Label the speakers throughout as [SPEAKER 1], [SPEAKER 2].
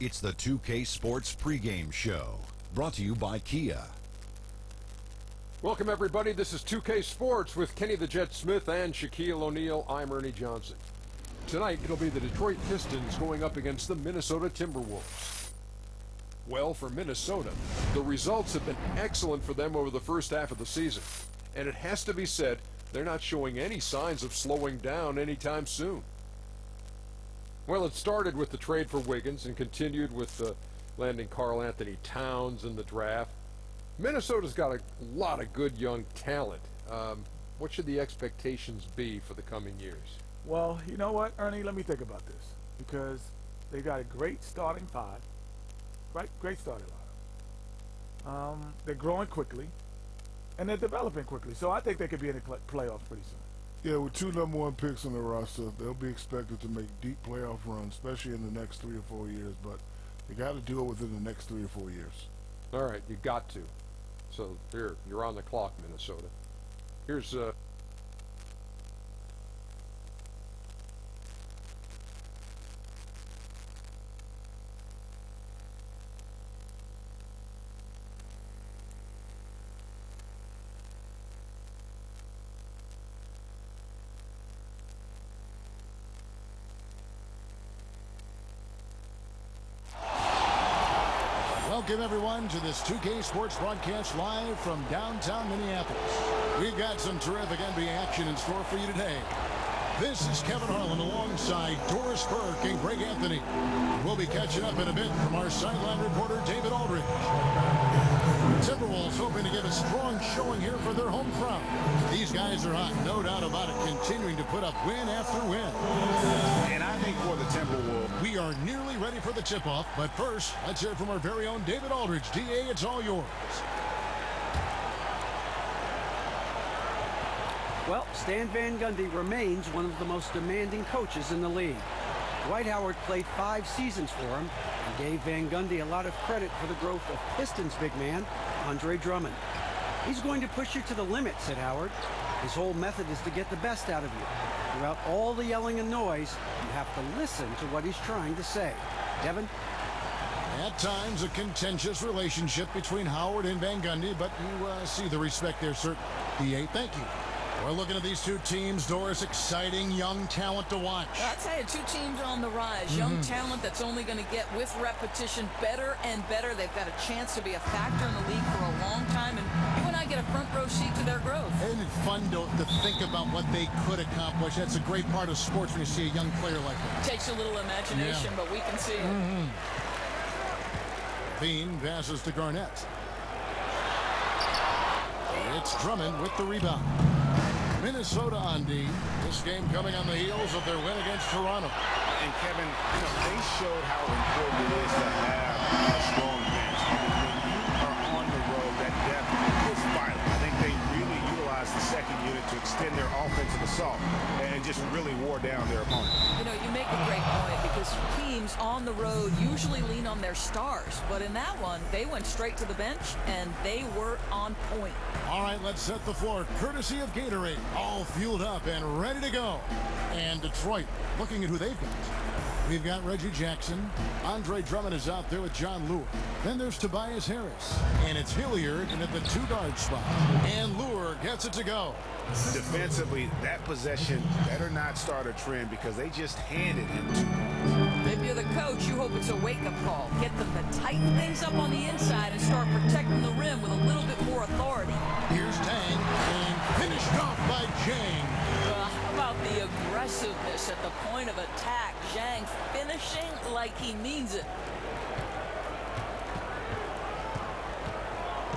[SPEAKER 1] It's the 2K Sports pregame show, brought to you by Kia.
[SPEAKER 2] Welcome, everybody. This is 2K Sports with Kenny the Jet Smith and Shaquille O'Neal. I'm Ernie Johnson. Tonight, it'll be the Detroit Pistons going up against the Minnesota Timberwolves. Well, for Minnesota, the results have been excellent for them over the first half of the season. And it has to be said, they're not showing any signs of slowing down anytime soon. Well, it started with the trade for Wiggins and continued with landing Karl Anthony Towns in the draft. Minnesota's got a lot of good young talent. What should the expectations be for the coming years?
[SPEAKER 3] Well, you know what, Ernie? Let me think about this. Because they got a great starting five. Right? Great starting lineup. They're growing quickly. And they're developing quickly. So I think they could be in the playoffs pretty soon.
[SPEAKER 4] Yeah, with two #1 picks on the roster, they'll be expected to make deep playoff runs, especially in the next 3 or 4 years. But they got to do it within the next 3 or 4 years.
[SPEAKER 2] All right, you got to. So here, you're on the clock, Minnesota. Here's
[SPEAKER 5] Welcome, everyone, to this 2K Sports broadcast live from downtown Minneapolis. We've got some terrific NBA action in store for you today. This is Kevin Harlan alongside Doris Burke and Greg Anthony. We'll be catching up in a bit from our sideline reporter, David Aldridge. Timberwolves hoping to give a strong showing here for their home crowd. These guys are hot, no doubt about it, continuing to put up win after win.
[SPEAKER 6] And I think for the Timberwolves,
[SPEAKER 5] we are nearly ready for the tip-off, but first, let's hear from our very own David Aldridge. DA, it's all yours.
[SPEAKER 7] Well, Stan Van Gundy remains one of the most demanding coaches in the league. Dwight Howard played 5 seasons for him and gave Van Gundy a lot of credit for the growth of Pistons big man, Andre Drummond. He's going to push you to the limit, said Howard. His whole method is to get the best out of you. Throughout all the yelling and noise, you have to listen to what he's trying to say. Devin?
[SPEAKER 5] At times, a contentious relationship between Howard and Van Gundy, but you see the respect there, sir. DA, thank you. We're looking at these two teams, Doris. Exciting young talent to watch.
[SPEAKER 8] I'll tell you, 2 teams on the rise. Young talent that's only going to get, with repetition, better and better. They've got a chance to be a factor in the league for a long time, and you and I get a front row seat to their growth.
[SPEAKER 5] Isn't it fun to think about what they could accomplish? That's a great part of sports when you see a young player like that.
[SPEAKER 8] Takes a little imagination, but we can see it.
[SPEAKER 5] Bean passes to Garnett. It's Drummond with the rebound. Minnesota on D. This game coming on the heels of their win against Toronto.
[SPEAKER 6] and Kevin, they showed how important it is to have a strong bench. When you are on the road, that depth is vital. I think they really utilized the second unit to extend their offensive assault and just really wore down their opponent.
[SPEAKER 8] You know, you make a great point because teams on the road usually lean on their stars. But in that one, they went straight to the bench, and they were on point.
[SPEAKER 5] All right, let's set the floor. Courtesy of Gatorade. All fueled up and ready to go. And Detroit, looking at who they've got. We've got Reggie Jackson. Andre Drummond is out there with John Lure. Then there's Tobias Harris. And it's Hilliard in at the 2-guard spot. And Lure gets it to go.
[SPEAKER 6] Defensively, that possession better not start a trend because they just handed him 2 points.
[SPEAKER 8] If you're the coach, you hope it's a wake-up call. Get them to tighten things up on the inside and start protecting the rim with a little bit more authority.
[SPEAKER 5] Here's Tang, and finished off by Jang.
[SPEAKER 8] How about the aggressiveness at the point of attack? Zhang finishing like he means it.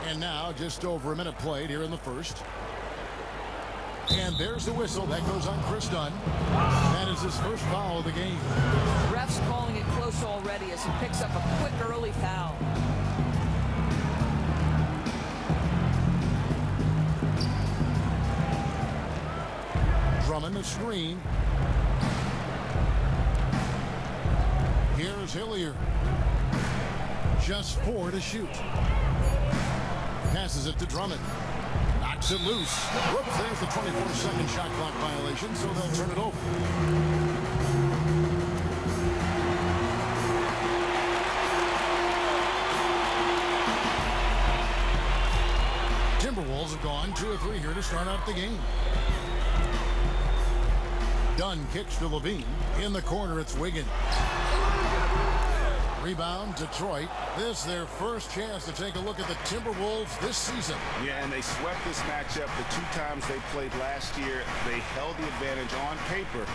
[SPEAKER 5] And now just over a minute played here in the first. And there's the whistle. That goes on Chris Dunn. That is his first foul of the game.
[SPEAKER 8] Ref's calling it close already as he picks up a quick early foul.
[SPEAKER 5] Drummond a screen. Here's Hilliard. Just 4 to shoot. Passes it to Drummond. Knocks it loose. Whoops, there's the 24-second shot clock violation, so they'll turn it over. Fouls have gone 2 or 3 here to start out the game. Dunn kicks to Levine. In the corner, it's Wiggins. Rebound, Detroit. This their first chance to take a look at the Timberwolves this season.
[SPEAKER 6] Yeah, and they swept this matchup the 2 times they played last year. They held the advantage on paper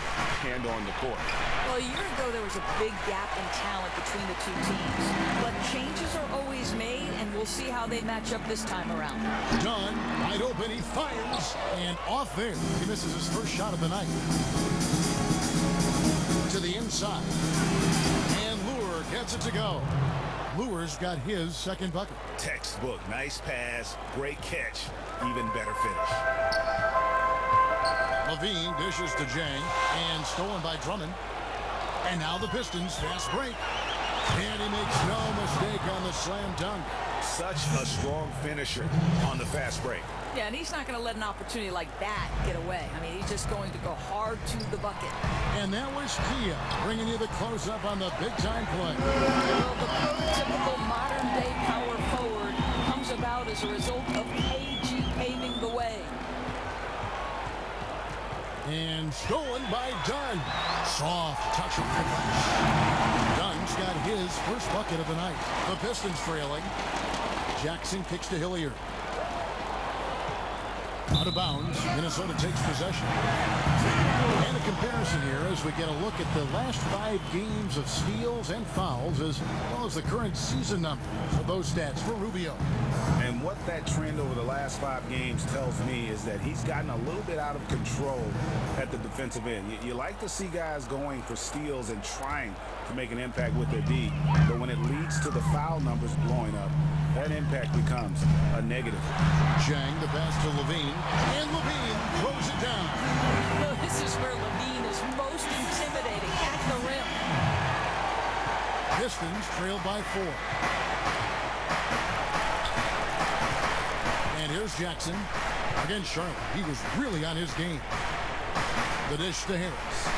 [SPEAKER 6] and on the court.
[SPEAKER 8] Well, a year ago, there was a big gap in talent between the two teams. But changes are always made, and we'll see how they match up this time around.
[SPEAKER 5] Dunn, wide open, he fires, and off there. He misses his first shot of the night. To the inside. And Lure gets it to go. Lure's got his second bucket.
[SPEAKER 6] Textbook. Nice pass. Great catch. Even better finish.
[SPEAKER 5] Levine dishes to Jang, and stolen by Drummond. And now the Pistons fast break. And he makes no mistake on the slam dunk.
[SPEAKER 6] Such a strong finisher on the fast break.
[SPEAKER 8] Yeah, and he's not going to let an opportunity like that get away. I mean, he's just going to go hard to the bucket.
[SPEAKER 5] And that was Kia bringing you the close-up on the big-time play.
[SPEAKER 8] Well, the prototypical modern-day power forward comes about as a result of KG paving the way.
[SPEAKER 5] And stolen by Dunn. Soft touch of the glass. Dunn's got his first bucket of the night. The Pistons trailing. Jackson kicks to Hilliard. Out of bounds. Minnesota takes possession. And a comparison here as we get a look at the last 5 games of steals and fouls as well as the current season numbers of those stats for Rubio.
[SPEAKER 6] And what that trend over the last 5 games tells me is that he's gotten a little bit out of control at the defensive end. You like to see guys going for steals and trying to make an impact with their D, but when it leads to the foul numbers blowing up, that impact becomes a negative.
[SPEAKER 5] Chang, the pass to Levine, and Levine throws it down.
[SPEAKER 8] Well, this is where Levine is most intimidating at the rim.
[SPEAKER 5] Pistons trailed by 4. And here's Jackson against Charlotte. He was really on his game. The dish to Harris.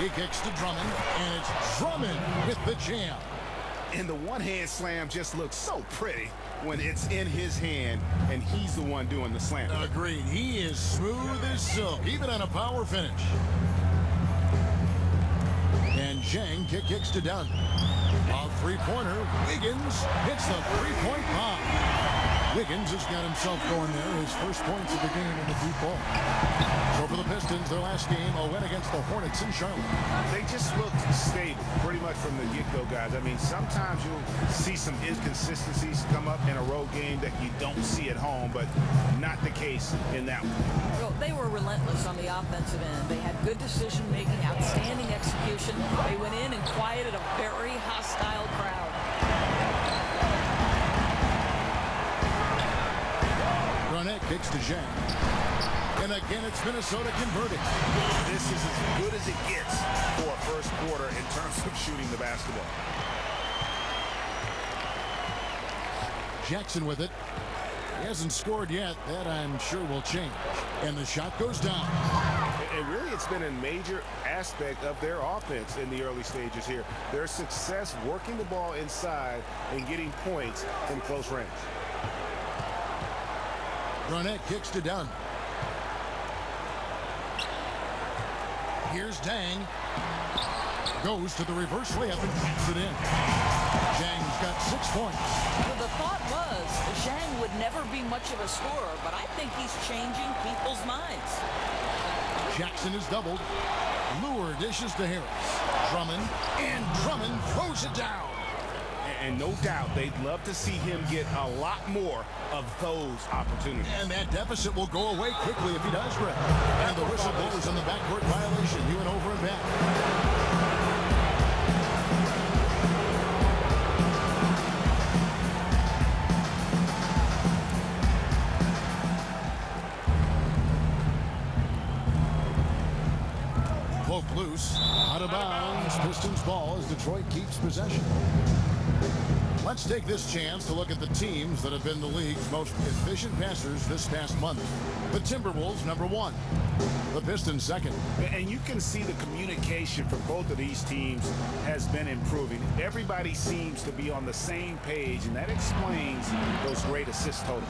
[SPEAKER 5] He kicks to Drummond, and it's Drummond with the jam.
[SPEAKER 6] And the one-hand slam just looks so pretty when it's in his hand and he's the one doing the slam.
[SPEAKER 5] Agreed. He is smooth as silk, even on a power finish. And Zhang kicks to Dunn. A three-pointer. Wiggins hits the three-point bomb. Wiggins has got himself going there. His first points of the game in the deep ball. So for the Pistons, their last game, a win against the Hornets in Charlotte.
[SPEAKER 6] They just looked stable pretty much from the get-go, guys. I mean, sometimes you'll see some inconsistencies come up in a road game that you don't see at home, but not the case in that one.
[SPEAKER 8] Well, they were relentless on the offensive end. They had good decision-making, outstanding execution. They went in and quieted a very hostile crowd.
[SPEAKER 5] Garnett kicks to Zhang. And again, it's Minnesota converting.
[SPEAKER 6] This is as good as it gets for a first quarter in terms of shooting the basketball.
[SPEAKER 5] Jackson with it. He hasn't scored yet. That, I'm sure, will change. And the shot goes down.
[SPEAKER 6] And really, it's been a major aspect of their offense in the early stages here. Their success working the ball inside and getting points from close range.
[SPEAKER 5] Garnett kicks to Dunn. Here's Dang. Goes to the reverse layup and puts it in. Zhang's got 6 points.
[SPEAKER 8] Well, the thought was Zhang would never be much of a scorer, but I think he's changing people's minds.
[SPEAKER 5] Jackson is doubled. Lure dishes to Harris. Drummond, and Drummond throws it down.
[SPEAKER 6] And no doubt they'd love to see him get a lot more of those opportunities.
[SPEAKER 5] And that deficit will go away quickly if he does, Greg. And the whistle blows on the backcourt violation. He went over and back. Poke loose. Out of bounds. Pistons ball as Detroit keeps possession. Let's take this chance to look at the teams that have been the league's most efficient passers this past month. The Timberwolves, number 1. The Pistons, second.
[SPEAKER 6] And you can see the communication for both of these teams has been improving. Everybody seems to be on the same page, and that explains those great assist totals.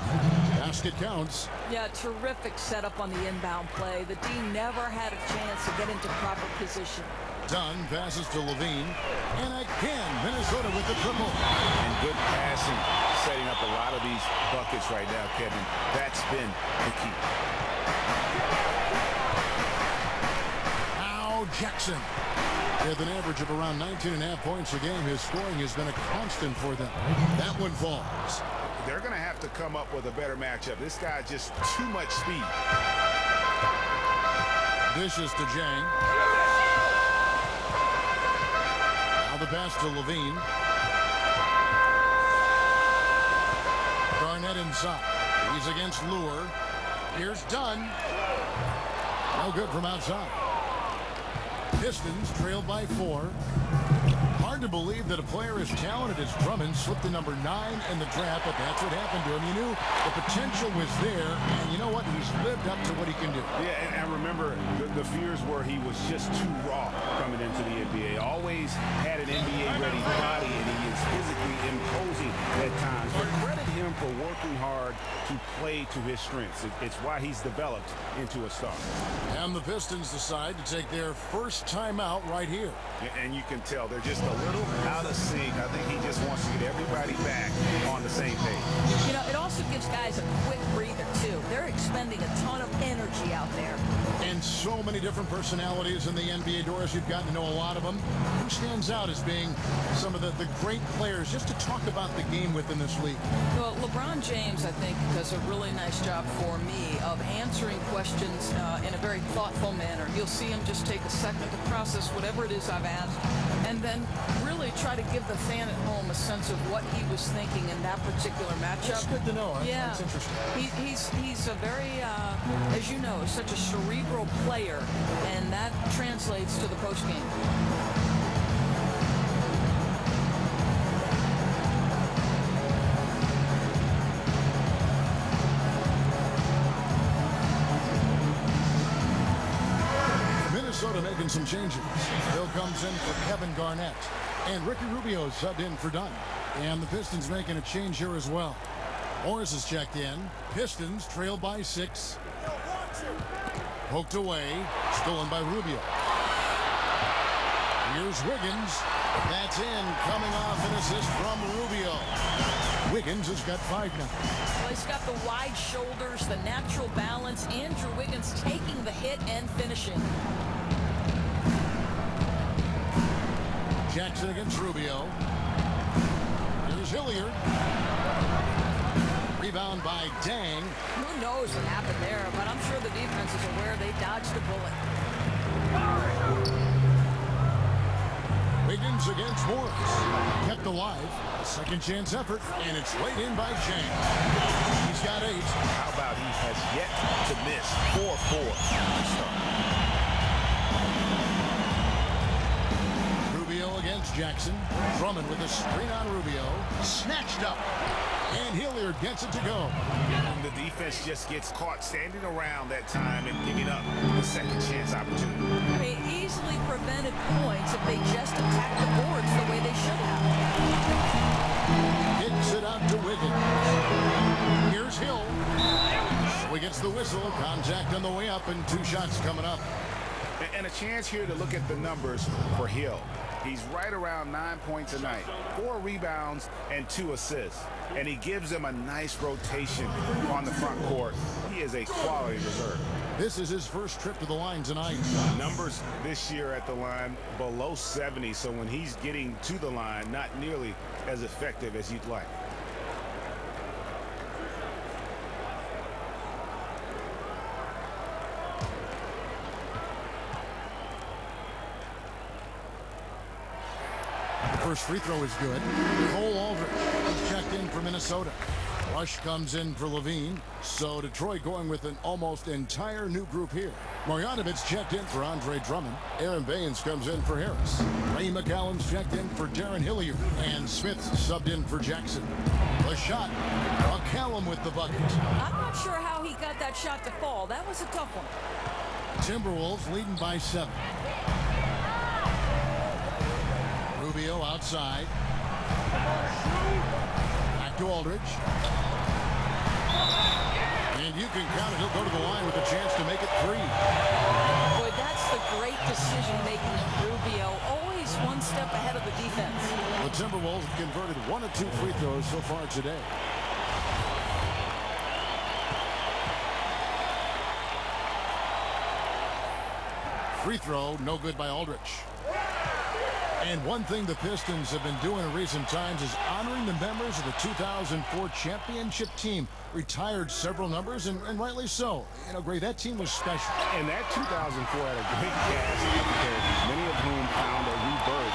[SPEAKER 5] Basket counts.
[SPEAKER 8] Yeah, terrific setup on the inbound play. The D never had a chance to get into proper position.
[SPEAKER 5] Dunn passes to Levine. And again, Minnesota with the triple.
[SPEAKER 6] And good passing, setting up a lot of these buckets right now, Kevin. That's been the key.
[SPEAKER 5] Now Jackson. With an average of around 19.5 points a game, his scoring has been a constant for them. That one falls.
[SPEAKER 6] They're going to have to come up with a better matchup. This guy's just too much speed.
[SPEAKER 5] Dishes to Jang. Now the pass to Levine. Garnett inside. He's against Lure. Here's Dunn. No good from outside. Pistons trailed by 4. Hard to believe that a player as talented as Drummond slipped to number 9 in the draft, but that's what happened to him. You knew the potential was there, and you know what? He's lived up to what he can do.
[SPEAKER 6] Yeah, and remember, the fears were he was just too raw coming into the NBA. Always had an NBA-ready body, and he is physically imposing at times. But credit him for working hard to play to his strengths. It's why he's developed into a star.
[SPEAKER 5] And the Pistons decide to take their first timeout right here.
[SPEAKER 6] And you can tell they're just a little out of sync. I think he just wants to get everybody back on the same page.
[SPEAKER 8] You know, it also gives guys a quick breather, too. They're expending a ton of energy out there.
[SPEAKER 5] And so many different personalities in the NBA, Doris. You've gotten to know a lot of them. Who stands out as being some of the great players, just to talk about the game within this league?
[SPEAKER 8] Well, LeBron James, I think, does a really nice job for me of answering questions in a very thoughtful manner. You'll see him just take a second to process whatever it is I've asked, and then really try to give the fan at home a sense of what he was thinking in that particular matchup.
[SPEAKER 5] That's good to know.
[SPEAKER 8] Yeah,
[SPEAKER 5] That's interesting.
[SPEAKER 8] He's a very, as you know, such a cerebral player, and that translates to the postgame.
[SPEAKER 5] Minnesota making some changes. Bill comes in for Kevin Garnett. And Ricky Rubio subbed in for Dunn. And the Pistons making a change here as well. Morris is checked in. Pistons trailed by 6. Poked away. Stolen by Rubio. Here's Wiggins. That's in. Coming off an assist from Rubio. Wiggins has got 5 now.
[SPEAKER 8] Well, he's got the wide shoulders, the natural balance. Andrew Wiggins taking the hit and finishing.
[SPEAKER 5] Jackson against Rubio. Here's Hilliard. Rebound by Dang.
[SPEAKER 8] Who knows what happened there, but I'm sure the defense is aware they dodged a bullet.
[SPEAKER 5] Wiggins against Morris. Kept alive. A second chance effort, and it's laid in by Jang. He's got 8.
[SPEAKER 6] How about he has yet to miss 4-4 to start.
[SPEAKER 5] Rubio against Jackson. Drummond with a screen on Rubio. Snatched up. And Hilliard gets it to go.
[SPEAKER 6] And the defense just gets caught standing around that time and giving up the second chance opportunity.
[SPEAKER 8] I mean, easily prevented points if they just attacked the boards the way they should have.
[SPEAKER 5] Kicks it out to Wiggins. Here's Hill. So he gets the whistle. Contact on the way up, and 2 shots coming up.
[SPEAKER 6] And a chance here to look at the numbers for Hill. He's right around 9 points a night, 4 rebounds and 2 assists. And he gives them a nice rotation on the front court. He is a quality reserve.
[SPEAKER 5] This is his first trip to the line tonight.
[SPEAKER 6] Numbers this year at the line below 70, so when he's getting to the line, not nearly as effective as you'd like.
[SPEAKER 5] First free throw is good. Cole Aldridge is checked in for Minnesota. Rush comes in for Levine. So Detroit going with an almost entire new group here. Marjanovic checked in for Andre Drummond. Aaron Baines comes in for Harris. Ray McCallum's checked in for Darren Hilliard. And Smith subbed in for Jackson. The shot. McCallum with the bucket.
[SPEAKER 8] I'm not sure how he got that shot to fall. That was a tough one.
[SPEAKER 5] Timberwolves leading by 7. Rubio outside. Back to Aldridge. And you can count it. He'll go to the line with a chance to make it 3.
[SPEAKER 8] Boy, that's the great decision-making of Rubio. Always one step ahead of the defense.
[SPEAKER 5] The Timberwolves have converted 1 of 2 free throws so far today. Free throw, no good by Aldridge. And one thing the Pistons have been doing in recent times is honoring the members of the 2004 championship team. Retired several numbers, and rightly so. You know, Gray, that team was special.
[SPEAKER 6] And that 2004 had a great cast of characters, many of whom found a rebirth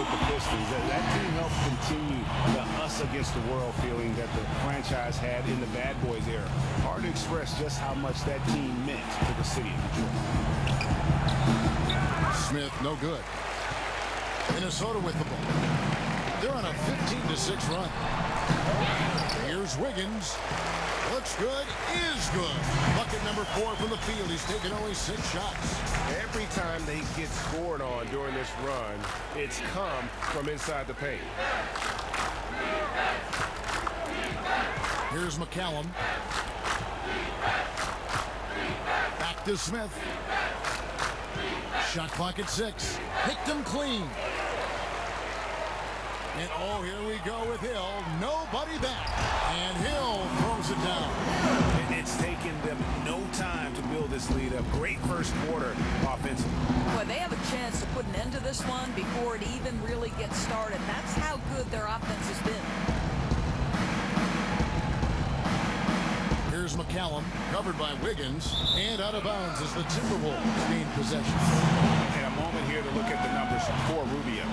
[SPEAKER 6] with the Pistons. That team helped continue the us against the world feeling that the franchise had in the Bad Boys era. Hard to express just how much that team meant to the city of Detroit.
[SPEAKER 5] Smith, no good. Minnesota with the ball. They're on a 15-6 run. Here's Wiggins. Looks good, is good. Bucket number 4 from the field. He's taken only 6 shots.
[SPEAKER 6] Every time they get scored on during this run, it's come from inside the paint.
[SPEAKER 5] Here's McCallum. Back to Smith. Shot clock at 6. Picked him clean. And oh, here we go with Hill. Nobody back. And Hill throws it down.
[SPEAKER 6] And it's taken them no time to build this lead up. Great first quarter offensively.
[SPEAKER 8] Boy, they have a chance to put an end to this one before it even really gets started. That's how good their offense has been.
[SPEAKER 5] Here's McCallum, covered by Wiggins, and out of bounds as the Timberwolves gain possession.
[SPEAKER 6] And a moment here to look at the numbers for Rubio.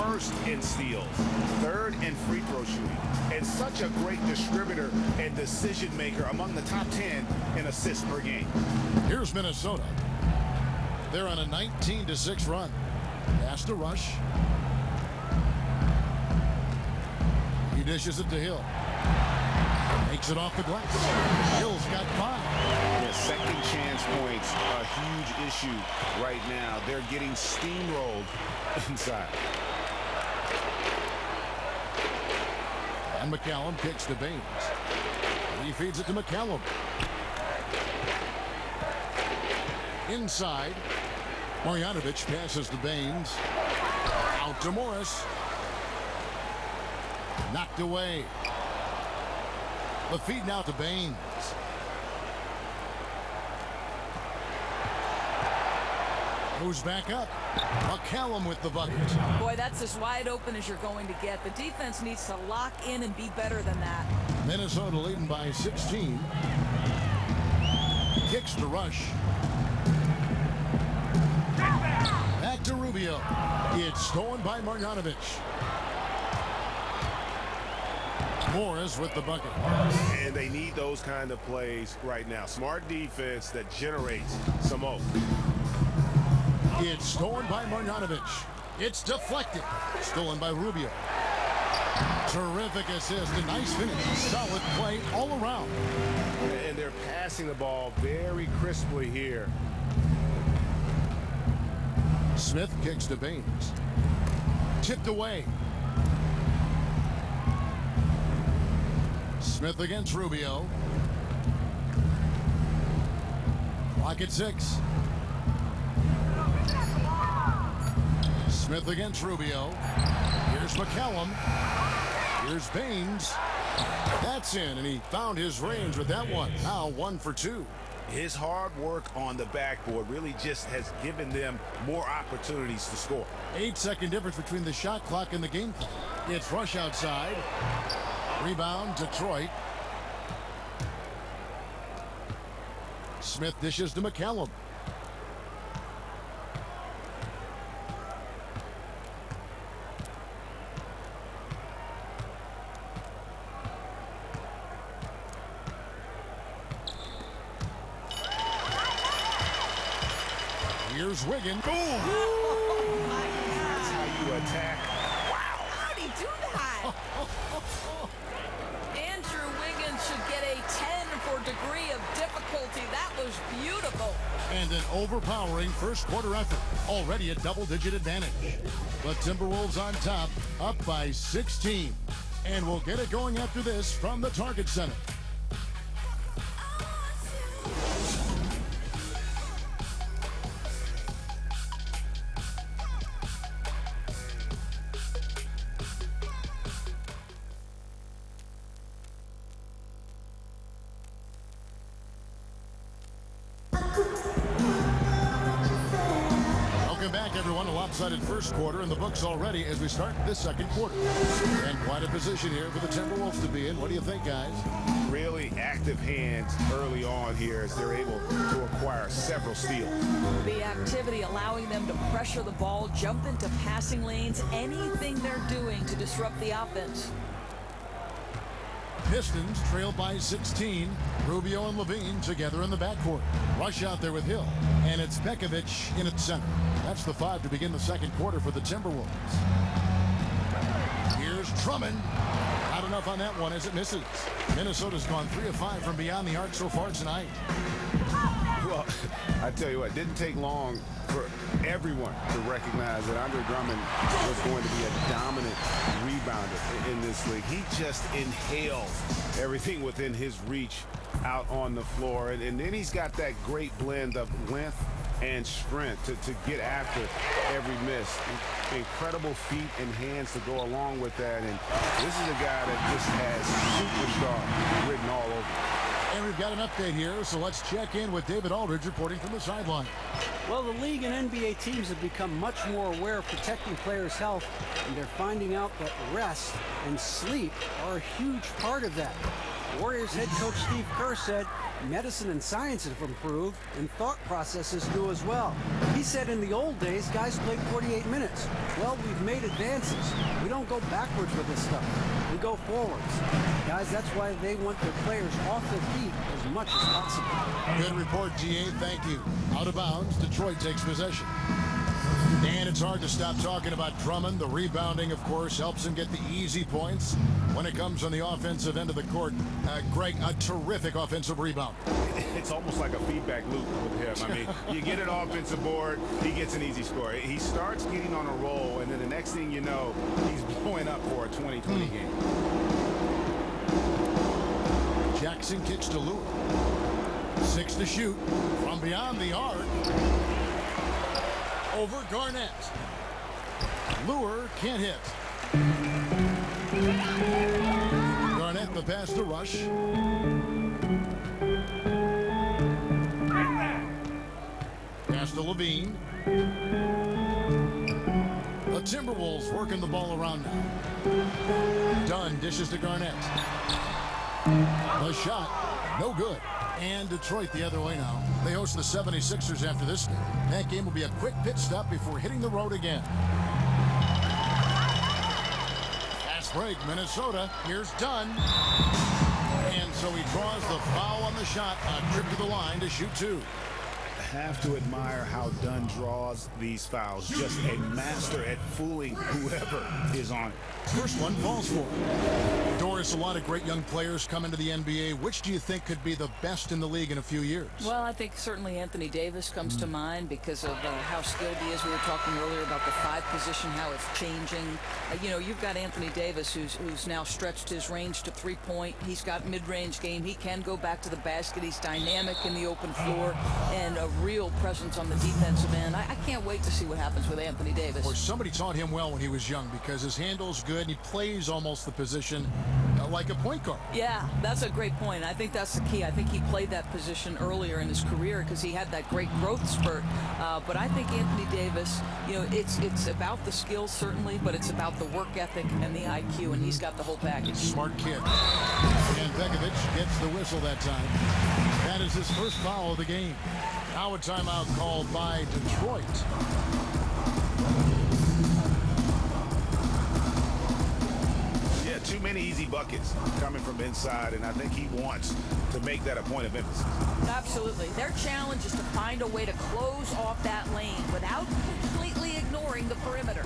[SPEAKER 6] First in steals, third in free throw shooting, and such a great distributor and decision maker, among the top 10 in assists per game.
[SPEAKER 5] Here's Minnesota. They're on a 19-6 run. Pass to Rush. He dishes it to Hill. Makes it off the glass. Hill's got 5.
[SPEAKER 6] Yeah, second chance points, a huge issue right now. They're getting steamrolled inside.
[SPEAKER 5] And McCallum kicks to Baines. He feeds it to McCallum. Inside. Marjanovic passes to Baines. Out to Morris. Knocked away. The feed now to Baines. Moves back up. McCallum with the bucket.
[SPEAKER 8] Boy, that's as wide open as you're going to get. The defense needs to lock in and be better than that.
[SPEAKER 5] Minnesota leading by 16. Kicks to Rush. Back to Rubio. It's stolen by Marjanovic. Morris with the bucket.
[SPEAKER 6] And they need those kind of plays right now. Smart defense that generates some hope.
[SPEAKER 5] It's stolen by Marjanovic. It's deflected. Stolen by Rubio. Terrific assist. A nice finish. Solid play all around.
[SPEAKER 6] And they're passing the ball very crisply here.
[SPEAKER 5] Smith kicks to Baines. Tipped away. Smith against Rubio. Clock at 6. Smith against Rubio. Here's McCallum. Here's Baines. That's in, and he found his range with that one. Now 1 for 2.
[SPEAKER 6] His hard work on the backboard really just has given them more opportunities to score.
[SPEAKER 5] 8-second difference between the shot clock and the game clock. It's Rush outside. Rebound, Detroit. Smith dishes to McCallum. Here's Wiggins.
[SPEAKER 6] Boom!
[SPEAKER 8] Oh, my
[SPEAKER 6] That's
[SPEAKER 8] God.
[SPEAKER 6] how you attack.
[SPEAKER 8] How'd he do that? Andrew Wiggins should get a 10 for degree of difficulty. That was beautiful.
[SPEAKER 5] And an overpowering first quarter effort. Already a double-digit advantage. The Timberwolves on top, up by 16. And we'll get it going after this from the Target Center. Welcome back, everyone. A lopsided first quarter in the books already as we start this second quarter. And quite a position here for the Timberwolves to be in. What do you think, guys?
[SPEAKER 6] Really active hands early on here as they're able to acquire several steals.
[SPEAKER 8] The activity allowing them to pressure the ball, jump into passing lanes, anything they're doing to disrupt the offense.
[SPEAKER 5] Pistons trail by 16. Rubio and Levine together in the backcourt. Rush out there with Hill. And it's Bekovic in at center. That's the 5 to begin the second quarter for the Timberwolves. Here's Drummond. Not enough on that one as it misses. Minnesota's gone 3 of 5 from beyond the arc so far tonight.
[SPEAKER 6] Well, I tell you what, it didn't take long for everyone to recognize that Andre Drummond was going to be a dominant rebounder in this league. He just inhales everything within his reach out on the floor. And then he's got that great blend of length and strength to get after every miss. Incredible feet and hands to go along with that. And this is a guy that just has superstar written all over.
[SPEAKER 5] And we've got an update here, so let's check in with David Aldridge reporting from the sideline.
[SPEAKER 7] Well, the league and NBA teams have become much more aware of protecting players' health, and they're finding out that rest and sleep are a huge part of that. Warriors head coach Steve Kerr said medicine and science have improved, and thought processes do as well. He said in the old days, guys played 48 minutes. Well, we've made advances. We don't go backwards with this stuff. We go forwards. Guys, that's why they want their players off their feet as much as possible.
[SPEAKER 5] Good report, GA. Thank you. Out of bounds, Detroit takes possession. And it's hard to stop talking about Drummond. The rebounding, of course, helps him get the easy points. When it comes on the offensive end of the court, Greg, a terrific offensive rebound.
[SPEAKER 6] It's almost like a feedback loop with him. I mean, you get an offensive board, he gets an easy score. He starts getting on a roll, and then the next thing you know, he's blowing up for a 20-20 game.
[SPEAKER 5] Jackson kicks to Lure. 6 to shoot from beyond the arc. Over Garnett. Lure can't hit. Garnett the pass to Rush. Pass to Levine. The Timberwolves working the ball around now. Dunn dishes to Garnett. The shot, no good. And Detroit the other way now. They host the 76ers after this game. That game will be a quick pit stop before hitting the road again. Fast break, Minnesota. Here's Dunn. And so he draws the foul on the shot. A trip to the line to shoot 2.
[SPEAKER 6] Have to admire how Dunn draws these fouls. Just a master at fooling whoever is on it.
[SPEAKER 5] First one falls for him. Doris, a lot of great young players come into the NBA. Which do you think could be the best in the league in a few years?
[SPEAKER 8] Well, I think certainly Anthony Davis comes to mind because of how skilled he is. We were talking earlier about the 5 position, how it's changing. You know, you've got Anthony Davis who's now stretched his range to 3-point. He's got mid-range game. He can go back to the basket. He's dynamic in the open floor and a real presence on the defensive end. I can't wait to see what happens with Anthony Davis.
[SPEAKER 5] Or somebody taught him well when he was young because his handle's good and he plays almost the position like a point guard.
[SPEAKER 8] Yeah, that's a great point. I think that's the key. I think he played that position earlier in his career because he had that great growth spurt. But I think Anthony Davis, you know, it's about the skills certainly, but it's about the work ethic and the IQ, and he's got the whole package.
[SPEAKER 5] Smart kid. And Bekovic gets the whistle that time. That is his first foul of the game. Now a timeout called by Detroit.
[SPEAKER 6] Yeah, Yeah, too many easy buckets coming from inside, and I think he wants to make that a point of emphasis.
[SPEAKER 8] Absolutely. Their challenge is to find a way to close off that lane without completely ignoring the perimeter.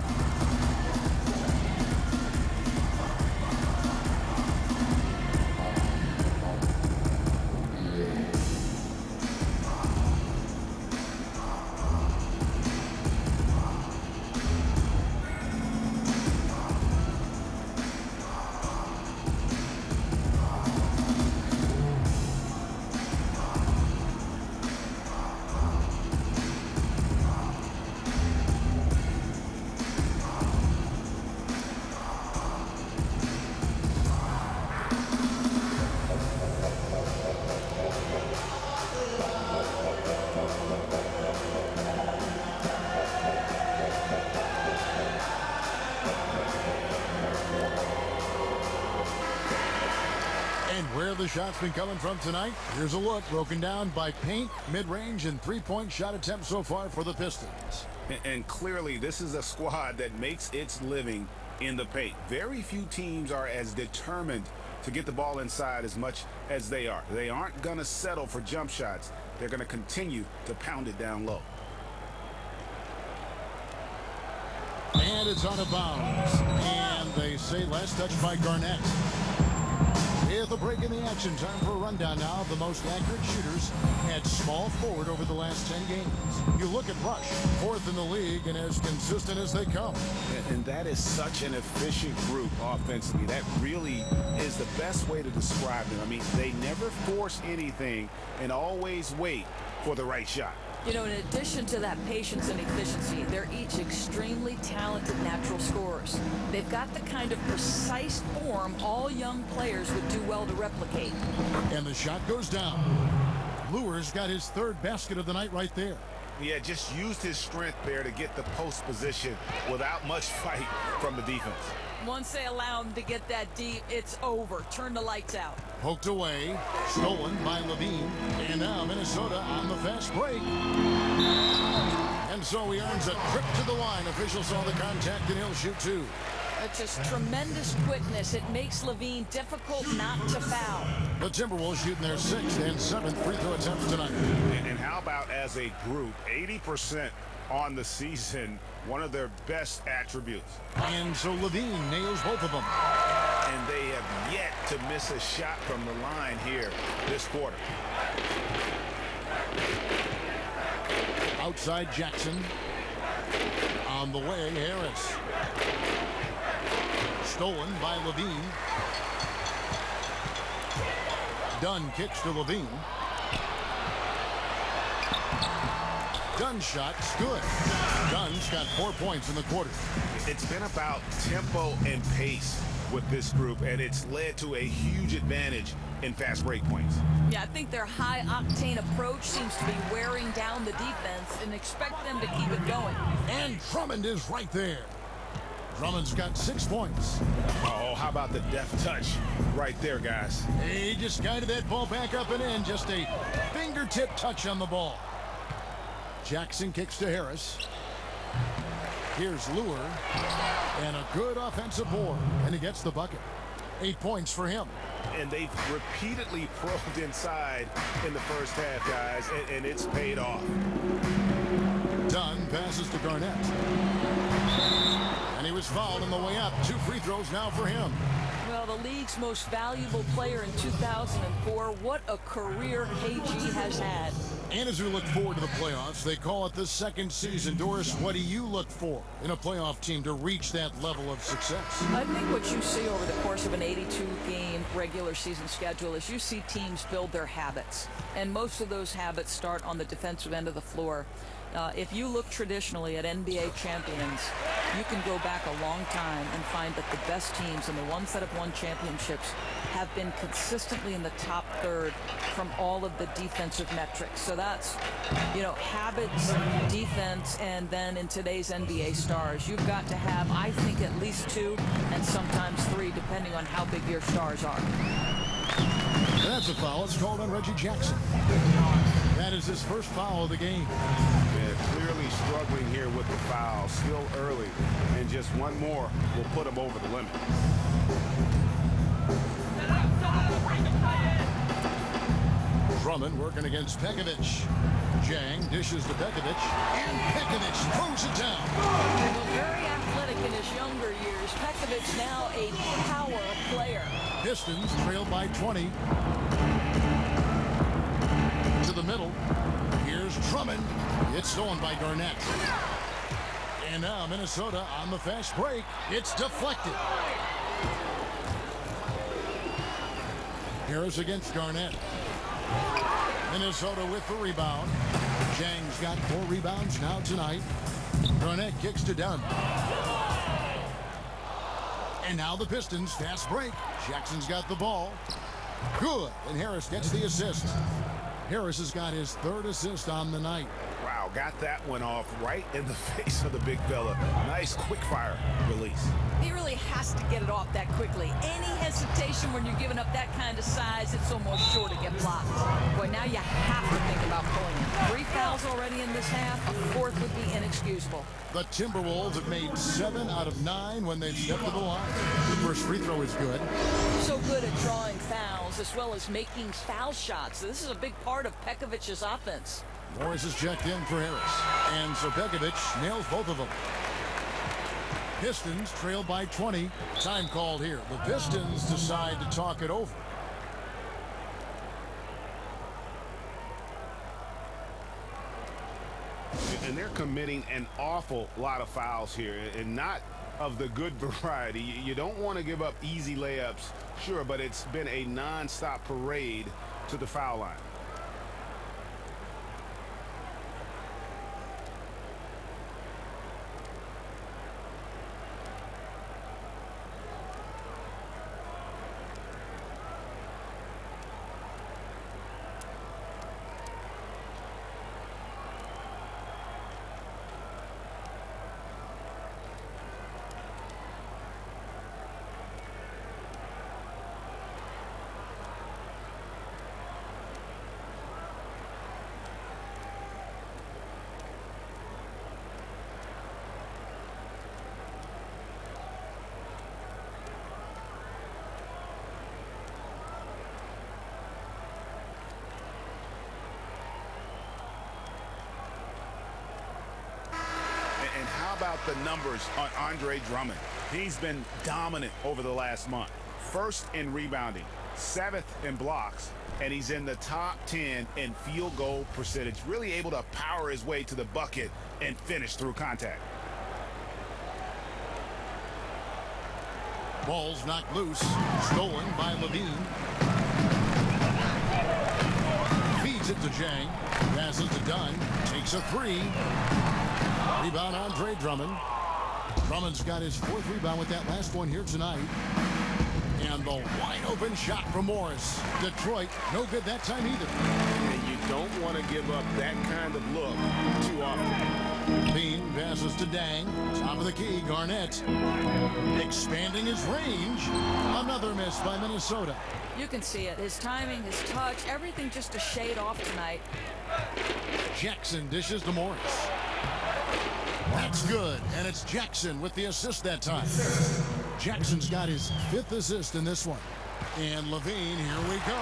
[SPEAKER 5] Where the shots been coming from tonight? Here's a look broken down by paint, mid-range, and three-point shot attempts so far for the Pistons.
[SPEAKER 6] And clearly, this is a squad that makes its living in the paint. Very few teams are as determined to get the ball inside as much as they are. They aren't going to settle for jump shots. They're going to continue to pound it down low.
[SPEAKER 5] And it's out of bounds. And they say last touch by Garnett. With a break in the action, time for a rundown now of the most accurate shooters at small forward over the last 10 games. You look at Rush, fourth in the league and as consistent as they come.
[SPEAKER 6] And that is such an efficient group offensively. That really is the best way to describe them. I mean, they never force anything and always wait for the right shot.
[SPEAKER 8] You know, in addition to that patience and efficiency, they're each extremely talented natural scorers. They've got the kind of precise form all young players would do well to replicate.
[SPEAKER 5] And the shot goes down. Lure's got his third basket of the night right there.
[SPEAKER 6] Yeah, just used his strength there to get the post position without much fight from the defense.
[SPEAKER 8] Once they allow him to get that deep, it's over. Turn the lights out.
[SPEAKER 5] Poked away, stolen by Levine, and now Minnesota on the fast break. And so he earns a trip to the line. Officials saw the contact, and he'll shoot two.
[SPEAKER 8] It's just tremendous quickness. It makes Levine difficult not to foul.
[SPEAKER 5] The Timberwolves shooting their 6th and 7th free throw attempts tonight.
[SPEAKER 6] And how about as a group, 80% on the season, one of their best attributes.
[SPEAKER 5] And so Levine nails both of them.
[SPEAKER 6] And they have yet to miss a shot from the line here this quarter.
[SPEAKER 5] Outside Jackson. On the way, Harris. Stolen by Levine. Dunn kicks to Levine. Dunn shot's good. Dunn's got 4 points in the quarter.
[SPEAKER 6] It's been about tempo and pace with this group, and it's led to a huge advantage in fast break points.
[SPEAKER 8] Yeah, I think their high-octane approach seems to be wearing down the defense and expect them to keep it going.
[SPEAKER 5] And Drummond is right there. Drummond's got 6 points.
[SPEAKER 6] Oh, how about the deft touch right there, guys?
[SPEAKER 5] He just guided that ball back up and in. Just a fingertip touch on the ball. Jackson kicks to Harris. Here's Lure. And a good offensive board. And he gets the bucket. 8 points for him.
[SPEAKER 6] And they've repeatedly probed inside in the first half, guys, and it's paid off.
[SPEAKER 5] Dunn passes to Garnett. And he was fouled on the way up. 2 free throws now for him.
[SPEAKER 8] Well, the league's most valuable player in 2004. What a career KG has had.
[SPEAKER 5] And as we look forward to the playoffs, they call it the second season. Doris, what do you look for in a playoff team to reach that level of success?
[SPEAKER 8] I think what you see over the course of an 82-game regular season schedule is you see teams build their habits. And most of those habits start on the defensive end of the floor. If you look traditionally at NBA champions, you can go back a long time and find that the best teams and the ones that have won championships have been consistently in the top third from all of the defensive metrics. So that's, you know, habits, defense, and then in today's NBA stars, you've got to have, I think, at least 2 and sometimes 3, depending on how big your stars are.
[SPEAKER 5] That's a foul. It's called on Reggie Jackson. That is his first foul of the game.
[SPEAKER 6] Yeah, clearly struggling here with the foul, still early, and just one more will put him over the limit.
[SPEAKER 5] Drummond working against Pekovic. Jang dishes to Pekovic, and Pekovic throws it down.
[SPEAKER 8] Well, very athletic in his younger years. Pekovic now a power player.
[SPEAKER 5] Pistons trail by 20. To the middle. Here's Drummond. It's stolen by Garnett. And now Minnesota on the fast break. It's deflected. Harris against Garnett. Minnesota with the rebound. Jang's got 4 rebounds now tonight. Garnett kicks to Dunn. And now the Pistons fast break. Jackson's got the ball. Good. And Harris gets the assist. Harris has got his 3rd assist on the night.
[SPEAKER 6] Wow, got that one off right in the face of the big fella. Nice quick fire release.
[SPEAKER 8] He really has to get it off that quickly. Any hesitation when you're giving up that kind of size, it's almost sure to get blocked. Boy, now you have to think about pulling him. 3 fouls already in this half. A 4th would be inexcusable.
[SPEAKER 5] The Timberwolves have made 7 out of 9 when they've stepped to the line. The first free throw is good.
[SPEAKER 8] So good at drawing fouls as well as making foul shots. This is a big part of Pekovic's offense.
[SPEAKER 5] Morris is checked in for Harris. And so Pekovic nails both of them. Pistons trail by 20. Time called here. The Pistons decide to talk it over.
[SPEAKER 6] And they're committing an awful lot of fouls here, and not of the good variety. You don't want to give up easy layups, sure, but it's been a non-stop parade to the foul line. And how about the numbers on Andre Drummond? He's been dominant over the last month. 1st in rebounding, 7th in blocks, and he's in the top 10 in field goal percentage. Really able to power his way to the bucket and finish through contact.
[SPEAKER 5] Ball's knocked loose. Stolen by Levine. Feeds it to Jang. Passes to Dunn. Takes a 3. Rebound Andre Drummond. Drummond's got his 4th rebound with that last one here tonight. And the wide open shot from Morris. Detroit, no good that time either.
[SPEAKER 6] And you don't want to give up that kind of look too often.
[SPEAKER 5] Bean passes to Dang. Top of the key, Garnett. Expanding his range. Another miss by Minnesota.
[SPEAKER 8] You can see it. His timing, his touch, everything just a shade off tonight.
[SPEAKER 5] Jackson dishes to Morris. That's good, and it's Jackson with the assist that time. Jackson's got his 5th assist in this one. And Levine, here we go.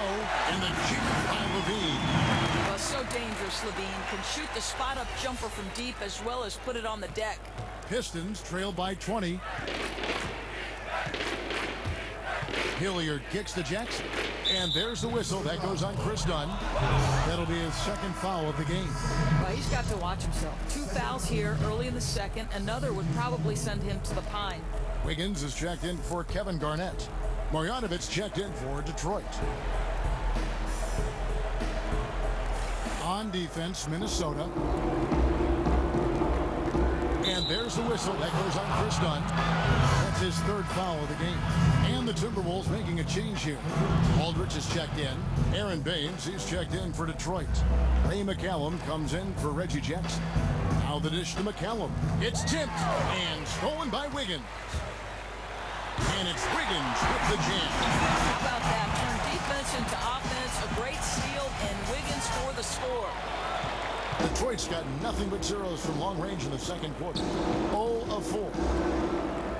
[SPEAKER 5] And the jump by Levine.
[SPEAKER 8] Well, so dangerous, Levine. Can shoot the spot-up jumper from deep as well as put it on the deck.
[SPEAKER 5] Pistons trail by 20. Hilliard kicks to Jackson. And there's the whistle. That goes on Chris Dunn. That'll be his 2nd foul of the game.
[SPEAKER 8] Well, he's got to watch himself. 2 fouls here early in the 2nd. Another would probably send him to the pine.
[SPEAKER 5] Wiggins is checked in for Kevin Garnett. Marjanovic checked in for Detroit. On defense, Minnesota. And there's the whistle. That goes on Chris Dunn. That's his 3rd foul of the game. And the Timberwolves making a change here. Aldridge is checked in. Aaron Baines, he's checked in for Detroit. Ray McCallum comes in for Reggie Jackson. Now the dish to McCallum. It's tipped and stolen by Wiggins. And it's Wiggins with the jam.
[SPEAKER 8] How about that? Turn defense into offense. A great steal, and Wiggins for the score.
[SPEAKER 5] Detroit's got nothing but zeros from long range in the 2nd quarter. 0 of 4.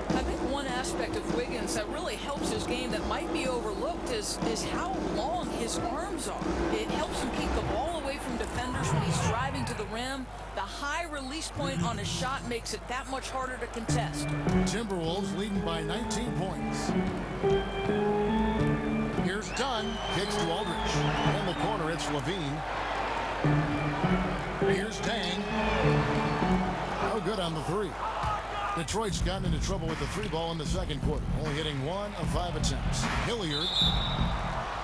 [SPEAKER 8] I think one aspect aspect of Wiggins that really helps his game that might be overlooked is how long his arms are. It helps him keep the ball away from defenders when he's driving to the rim. The high release point on his shot makes it that much harder to contest.
[SPEAKER 5] Timberwolves leading by 19 points. Here's Dunn. Kicks to Aldridge. In the corner, it's Levine. Here's Dang. No good on the three. Detroit's gotten into trouble with the three ball in the second quarter, only hitting 1 of 5 attempts. Hilliard.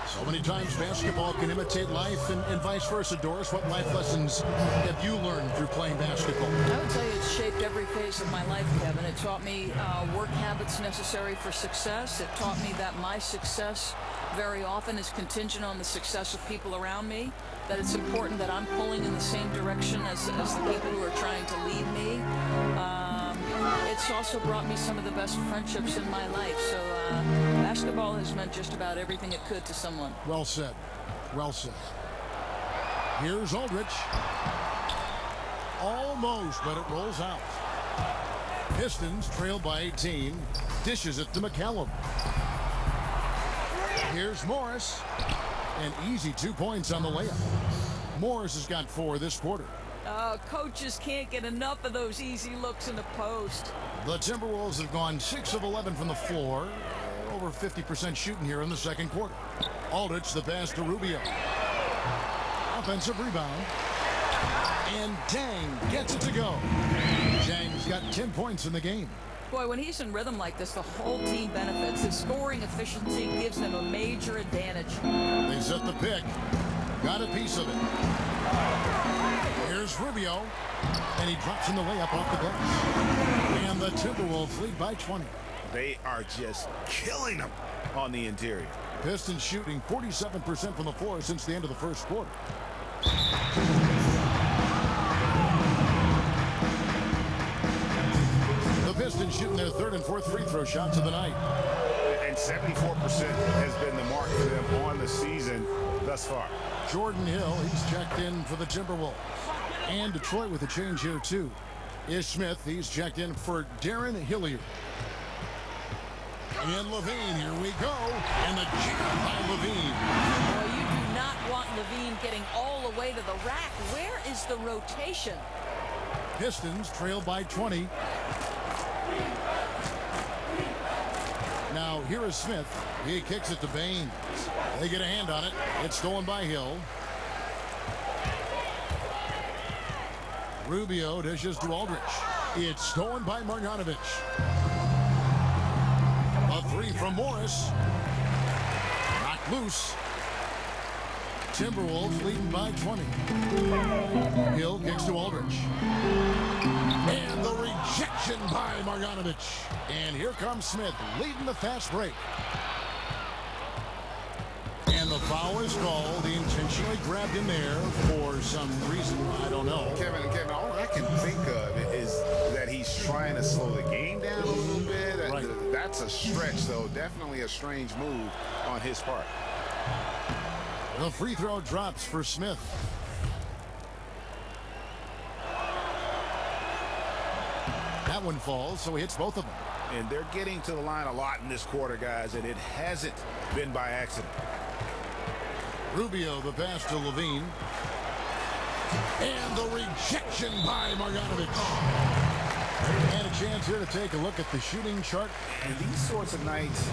[SPEAKER 5] So many times basketball can imitate life and vice versa. Doris, what life lessons have you learned through playing basketball?
[SPEAKER 8] I would tell you it's shaped every phase of my life, Kevin. It taught me work habits necessary for success. It taught me that my success very often is contingent on the success of people around me, that it's important that I'm pulling in the same direction as the people who are trying to lead me. It's also brought me some of the best friendships in my life. So basketball has meant just about everything it could to someone.
[SPEAKER 5] Well said. Well said. Here's Aldridge. Almost, but it rolls out. Pistons trail by 18. Dishes it to McCallum. Here's Morris. An easy 2 points on the layup. Morris has got 4 this quarter.
[SPEAKER 8] Coaches can't get enough of those easy looks in the post.
[SPEAKER 5] The Timberwolves have gone 6 of 11 from the floor. Over 50% shooting here in the second quarter. Aldridge, the pass to Rubio. Offensive rebound. And Dang gets it to go. Dang's got 10 points in the game.
[SPEAKER 8] Boy, when he's in rhythm like this, the whole team benefits. His scoring efficiency gives them a major advantage.
[SPEAKER 5] They set the pick. Got a piece of it. Here's Rubio. And he drops in the layup off the glass. And the Timberwolves lead by 20.
[SPEAKER 6] They are just killing them on the interior.
[SPEAKER 5] Pistons shooting 47% from the floor since the end of the first quarter. The Pistons shooting their third and fourth free throw shots of the night.
[SPEAKER 6] And 74% has been the mark for them on the season thus far.
[SPEAKER 5] Jordan Hill, he's checked in for the Timberwolves. And Detroit with a change here, too. Ish Smith, he's checked in for Darren Hilliard. And Levine, here we go. And the jam by Levine.
[SPEAKER 8] Boy, you do not want Levine getting all the way to the rack. Where is the rotation?
[SPEAKER 5] Pistons trail by 20. Now, here is Smith. He kicks it to Baines. They get a hand on it. It's stolen by Hill. Rubio dishes to Aldridge. It's stolen by Marjanovic. A three from Morris. Knocked loose. Timberwolves leading by 20. Hill kicks to Aldridge. And the rejection by Marjanovic. And here comes Smith leading the fast break. And the foul is called. He intentionally grabbed him there for some reason. I don't know.
[SPEAKER 6] Kevin, all I can think of is that he's trying to slow the game down a little bit.
[SPEAKER 5] Right.
[SPEAKER 6] That's a stretch, though. Definitely a strange move on his part.
[SPEAKER 5] The free throw drops for Smith. That one falls, so he hits both of them.
[SPEAKER 6] And they're getting to the line a lot in this quarter, guys, and it hasn't been by accident.
[SPEAKER 5] Rubio, the pass to Levine. And the rejection by Marjanovic. And a chance here to take a look at the shooting chart.
[SPEAKER 6] And these sorts of nights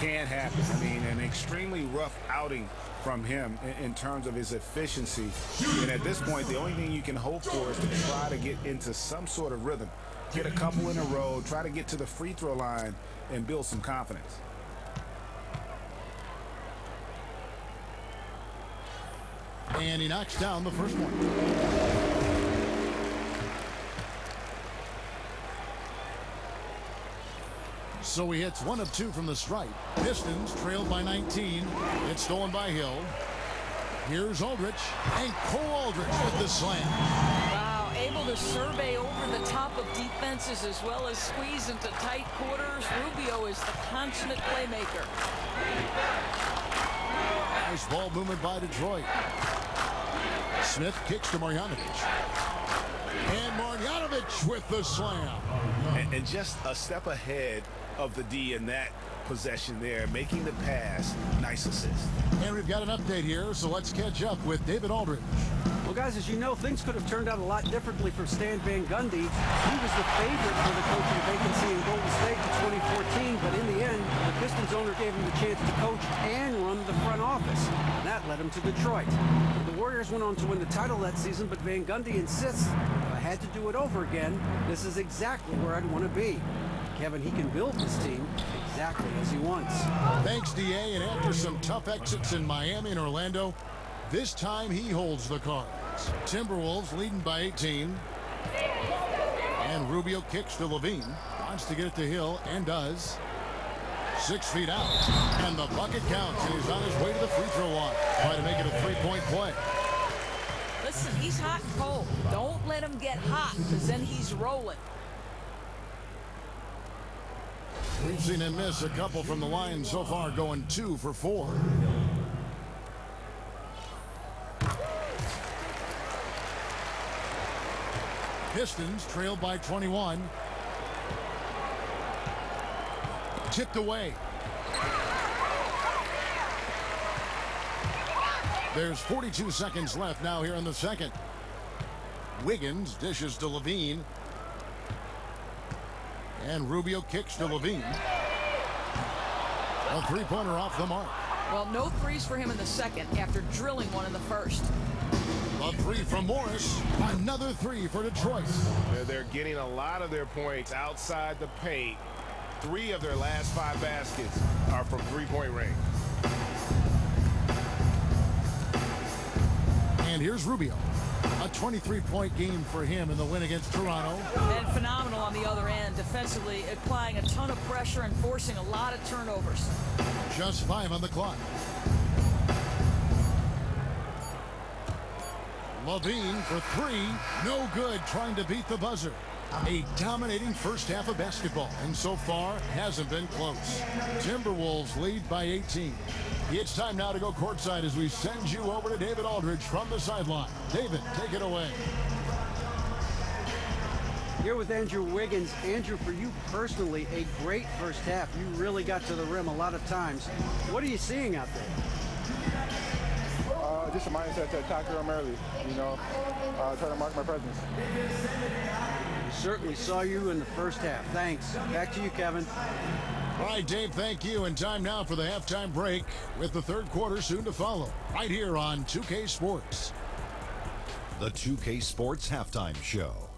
[SPEAKER 6] can happen. I mean, an extremely rough outing from him in terms of his efficiency. And at this point, the only thing you can hope for is to try to get into some sort of rhythm. Get a couple in a row, try to get to the free throw line, and build some confidence.
[SPEAKER 5] And he knocks down the first one. So he hits 1 of 2 from the stripe. Pistons trailed by 19. It's stolen by Hill. Here's Aldridge. And Cole Aldridge with the slam.
[SPEAKER 8] Wow, able to survey over the top of defenses as well as squeeze into tight quarters. Rubio is the consummate playmaker.
[SPEAKER 5] Nice ball movement by Detroit. Smith kicks to Marjanovic. And Marjanovic with the slam.
[SPEAKER 6] And just a step ahead of the D in that possession there, making the pass. Nice assist.
[SPEAKER 5] And we've got an update here, so let's catch up with David Aldridge.
[SPEAKER 7] Well, guys, as you know, things could have turned out a lot differently for Stan Van Gundy. He was the favorite for the coaching vacancy in Golden State in 2014, but in the end, the Pistons owner gave him the chance to coach and run the front office. And that led him to Detroit. The Warriors went on to win the title that season, but Van Gundy insists, if I had to do it over again, this is exactly where I'd want to be. Kevin, he can build this team exactly as he wants.
[SPEAKER 5] Thanks, DA, and after some tough exits in Miami and Orlando, this time he holds the cards. Timberwolves leading by 18. And Rubio kicks to Levine. Wants to get it to Hill, and does. 6 feet out. And the bucket counts, and he's on his way to the free throw line. Trying to make it a three-point play.
[SPEAKER 8] Listen, he's hot and cold. Don't let him get hot, because then he's rolling.
[SPEAKER 5] We've seen him miss a couple from the line so far, going 2 for 4. Pistons trailed by 21. Tipped away. There's 42 seconds left now here in the second. Wiggins dishes to Levine. And Rubio kicks to Levine. A three-pointer off the mark.
[SPEAKER 8] Well, no threes for him in the second after drilling one in the first.
[SPEAKER 5] A three from Morris. Another three for Detroit.
[SPEAKER 6] They're getting a lot of their points outside the paint. 3 of their last 5 baskets are from three-point range.
[SPEAKER 5] And here's Rubio. A 23-point game for him in the win against Toronto.
[SPEAKER 8] And phenomenal on the other end, defensively applying a ton of pressure and forcing a lot of turnovers.
[SPEAKER 5] Just 5 on the clock. Levine for 3. No good, trying to beat the buzzer. A dominating first half of basketball, and so far hasn't been close. Timberwolves lead by 18. It's time now to go courtside as we send you over to David Aldridge from the sideline. David, take it away.
[SPEAKER 7] Here with Andrew Wiggins. Andrew, for you personally, a great first half. You really got to the rim a lot of times. What are you seeing out there?
[SPEAKER 9] Just a mindset to attack the rim early, try to mark my presence.
[SPEAKER 7] We certainly saw you in the first half. Thanks. Back to you, Kevin.
[SPEAKER 5] All right, Dave, thank you. And time now for the halftime break with the third quarter soon to follow. Right here on 2K Sports.
[SPEAKER 1] The 2K Sports Halftime Show.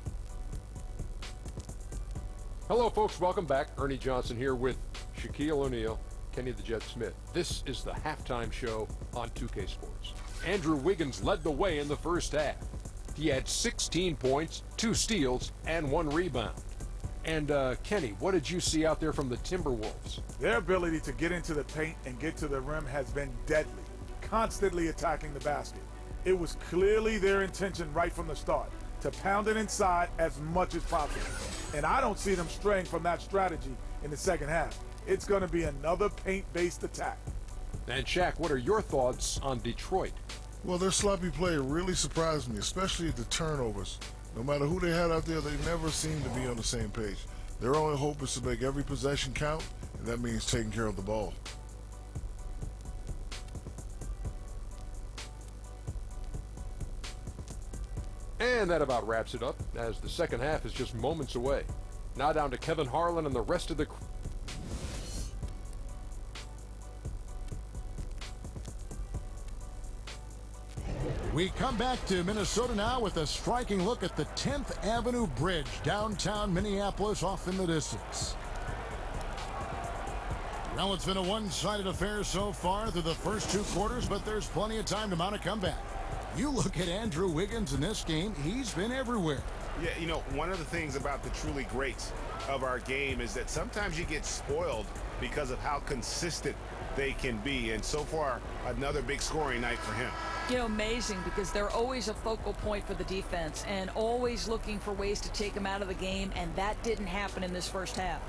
[SPEAKER 2] Hello, folks. Welcome back. Ernie Johnson here with Shaquille O'Neal, Kenny the Jet Smith. This is the halftime show on 2K Sports. Andrew Wiggins led the way in the first half. He had 16 points, 2 steals, and 1 rebound. And, Kenny, what did you see out there from the Timberwolves?
[SPEAKER 3] Their ability to get into the paint and get to the rim has been deadly, constantly attacking the basket. It was clearly their intention right from the start to pound it inside as much as possible. And I don't see them straying from that strategy in the second half. It's going to be another paint-based attack.
[SPEAKER 2] And, Shaq, what are your thoughts on Detroit?
[SPEAKER 4] Well, their sloppy play really surprised me, especially the turnovers. No matter who they had out there, they never seemed to be on the same page. Their only hope is to make every possession count, and that means taking care of the ball.
[SPEAKER 2] And that about wraps it up, as the second half is just moments away. Now down to Kevin Harlan and the rest of the crew.
[SPEAKER 5] We come back to Minnesota now with a striking look at the 10th Avenue Bridge, downtown Minneapolis, off in the distance. Well, it's been a one-sided affair so far through the first 2 quarters, but there's plenty of time to mount a comeback. You look at Andrew Wiggins in this game, he's been everywhere.
[SPEAKER 6] Yeah, one of the things about the truly greats of our game is that sometimes you get spoiled because of how consistent they can be. And so far, another big scoring night for him.
[SPEAKER 8] Amazing, because they're always a focal point for the defense and always looking for ways to take them out of the game, and that didn't happen in this first half.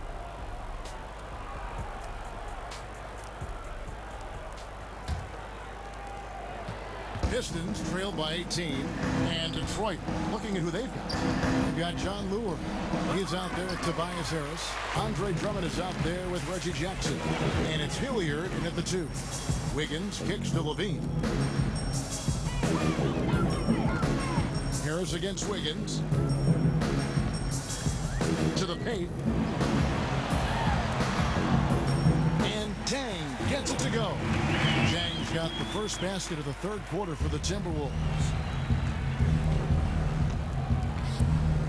[SPEAKER 5] Pistons trail by 18. And Detroit looking at who they've got. They've got John Lure. He's out there with Tobias Harris. Andre Drummond is out there with Reggie Jackson. And it's Hilliard in at the 2. Wiggins kicks to Levine. Harris against Wiggins. To the paint. And Tang gets it to go. Jang's got the first basket of the third quarter for the Timberwolves.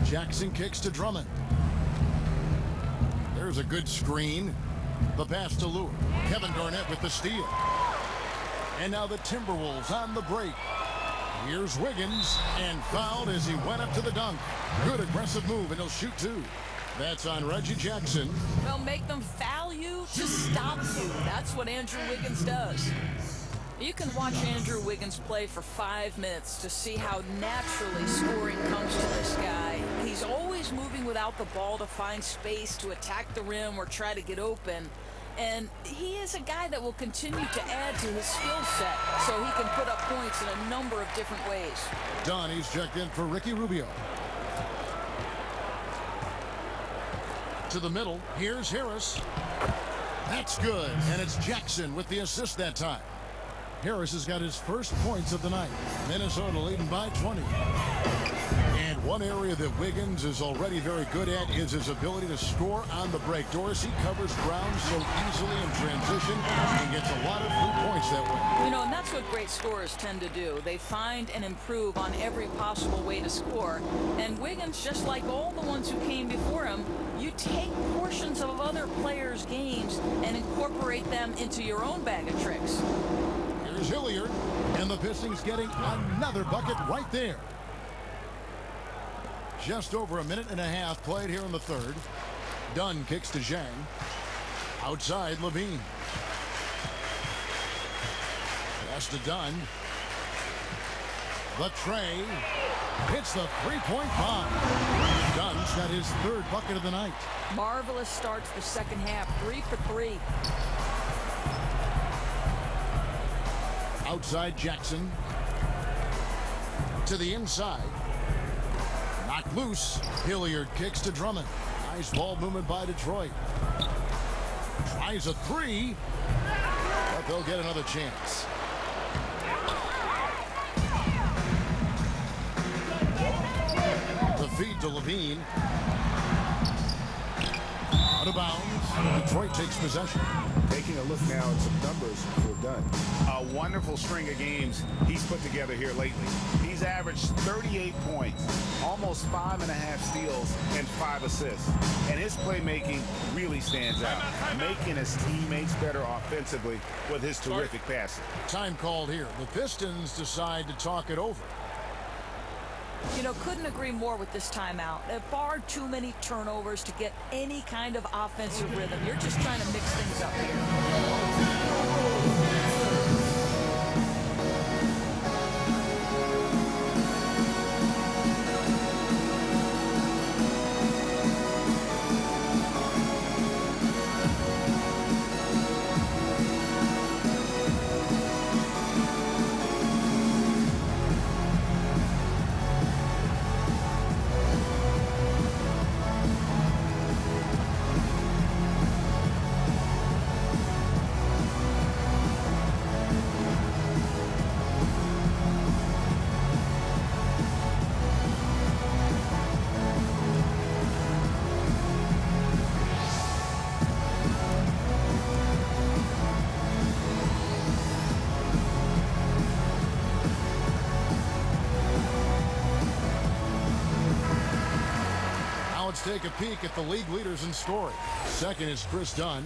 [SPEAKER 5] Jackson kicks to Drummond. There's a good screen. The pass to Lure. Kevin Garnett with the steal. And now the Timberwolves on the break. Here's Wiggins, and fouled as he went up to the dunk. Good aggressive move, and he'll shoot 2. That's on Reggie Jackson.
[SPEAKER 8] Well, make them foul you to stop you. That's what Andrew Wiggins does. You can watch Andrew Wiggins play for 5 minutes to see how naturally scoring comes to this guy. He's always moving without the ball to find space to attack the rim or try to get open. And he is a guy that will continue to add to his skill set so he can put up points in a number of different ways.
[SPEAKER 5] Dunn, he's checked in for Ricky Rubio. To the middle, here's Harris. That's good, and it's Jackson with the assist that time. Harris has got his first points of the night. Minnesota leading by 20. And one area that Wiggins is already very good at is his ability to score on the break. Dorsey covers ground so easily in transition and gets a lot of free points that way.
[SPEAKER 8] You know, and that's what great scorers tend to do. They find and improve on every possible way to score. And Wiggins, just like all the ones who came before him, you take portions of other players' games and incorporate them into your own bag of tricks.
[SPEAKER 5] Here's Hilliard, and the Pistons getting another bucket right there. Just over a minute and a half played here in the third. Dunn kicks to Zhang. Outside, Levine. Pass to Dunn. The tray hits the three-point bomb. Dunn's got his third bucket of the night.
[SPEAKER 8] Marvelous start to the second half. 3 for 3.
[SPEAKER 5] Outside Jackson. To the inside. Knocked loose. Hilliard kicks to Drummond. Nice ball movement by Detroit. Tries a 3. But they'll get another chance. The feed to Levine. Out of bounds. Detroit takes possession.
[SPEAKER 6] Taking a look now at some numbers for Dunn. A wonderful string of games he's put together here lately. He's averaged 38 points, almost 5.5 steals, and 5 assists. And his playmaking really stands out, making his teammates better offensively with his terrific passing.
[SPEAKER 5] Time called here. The Pistons decide to talk it over.
[SPEAKER 8] You know, couldn't agree more with this timeout. There are far too many turnovers to get any kind of offensive rhythm. You're just trying to mix things up here.
[SPEAKER 5] Take a peek at the league leaders in scoring. Second is Chris Dunn.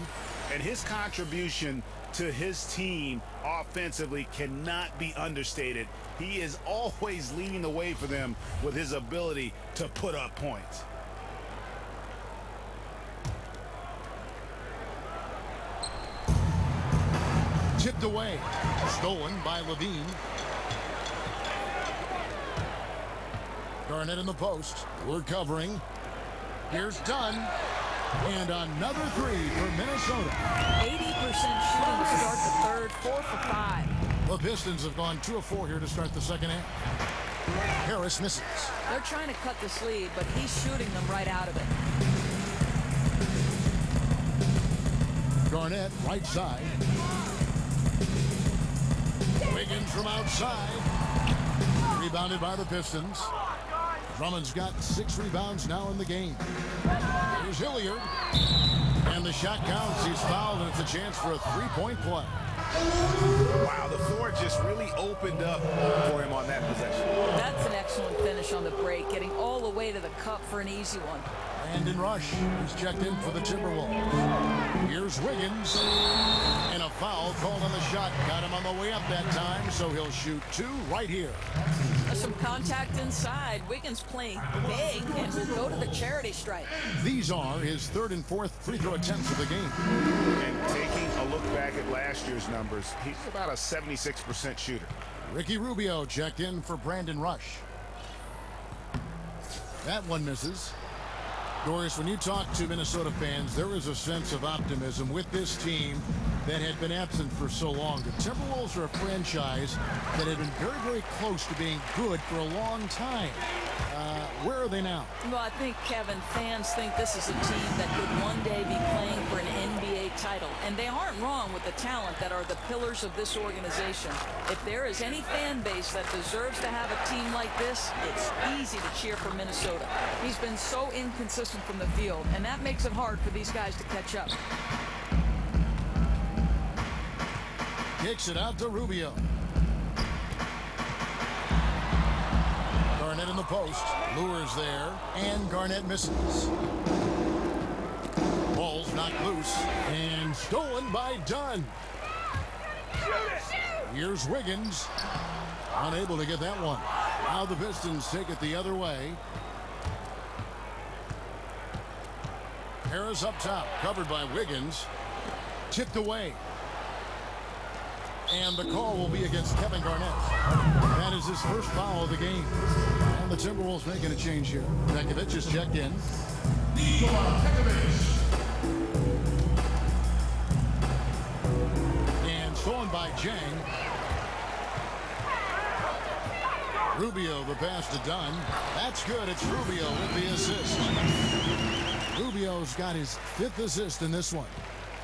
[SPEAKER 6] And his contribution to his team offensively cannot be understated. He is always leading the way for them with his ability to put up points.
[SPEAKER 5] Tipped away. Stolen by Levine. Garnett in the post. We're covering. Here's Dunn. And another 3 for Minnesota.
[SPEAKER 8] 80% shooting to start the third, 4 for 5.
[SPEAKER 5] The Pistons have gone 2 of 4 here to start the second half. Harris misses.
[SPEAKER 8] They're trying to cut this lead, but he's shooting them right out of it.
[SPEAKER 5] Garnett, right side. Wiggins from outside. Rebounded by the Pistons. Drummond's got 6 rebounds now in the game. Here's Hilliard. And the shot counts. He's fouled, and it's a chance for a 3-point play.
[SPEAKER 6] Wow, the floor just really opened up for him on that possession.
[SPEAKER 8] That's an excellent finish on the break, getting all the way to the cup for an easy one.
[SPEAKER 5] Brandon Rush is checked in for the Timberwolves. Here's Wiggins. And a foul called on the shot. Got him on the way up that time, so he'll shoot 2 right here.
[SPEAKER 8] Some contact inside. Wiggins playing big and will go to the charity stripe.
[SPEAKER 5] These are his 3rd and 4th free throw attempts of the game.
[SPEAKER 6] And taking a look back at last year's numbers, he's about a 76% shooter.
[SPEAKER 5] Ricky Rubio checked in for Brandon Rush. That one misses. Doris, when you talk to Minnesota fans, there is a sense of optimism with this team that had been absent for so long. The Timberwolves are a franchise that had been very, very close to being good for a long time. Where are they now?
[SPEAKER 8] Well, I think, Kevin, fans think this is a team that could one day be playing for an NBA title. And they aren't wrong with the talent that are the pillars of this organization. If there is any fan base that deserves to have a team like this, it's easy to cheer for Minnesota. He's been so inconsistent from the field, and that makes it hard for these guys to catch up.
[SPEAKER 5] Kicks it out to Rubio. Garnett in the post. Lures there. And Garnett misses. Ball's knocked loose. And stolen by Dunn. Here's Wiggins. Unable to get that one. Now the Pistons take it the other way. Harris up top. Covered by Wiggins. Tipped away. And the call will be against Kevin Garnett. That is his first foul of the game. And the Timberwolves making a change here. Pekovic is checked in. And stolen by Jang. Rubio, the pass to Dunn. That's good. It's Rubio with the assist. Rubio's got his 5th assist in this one.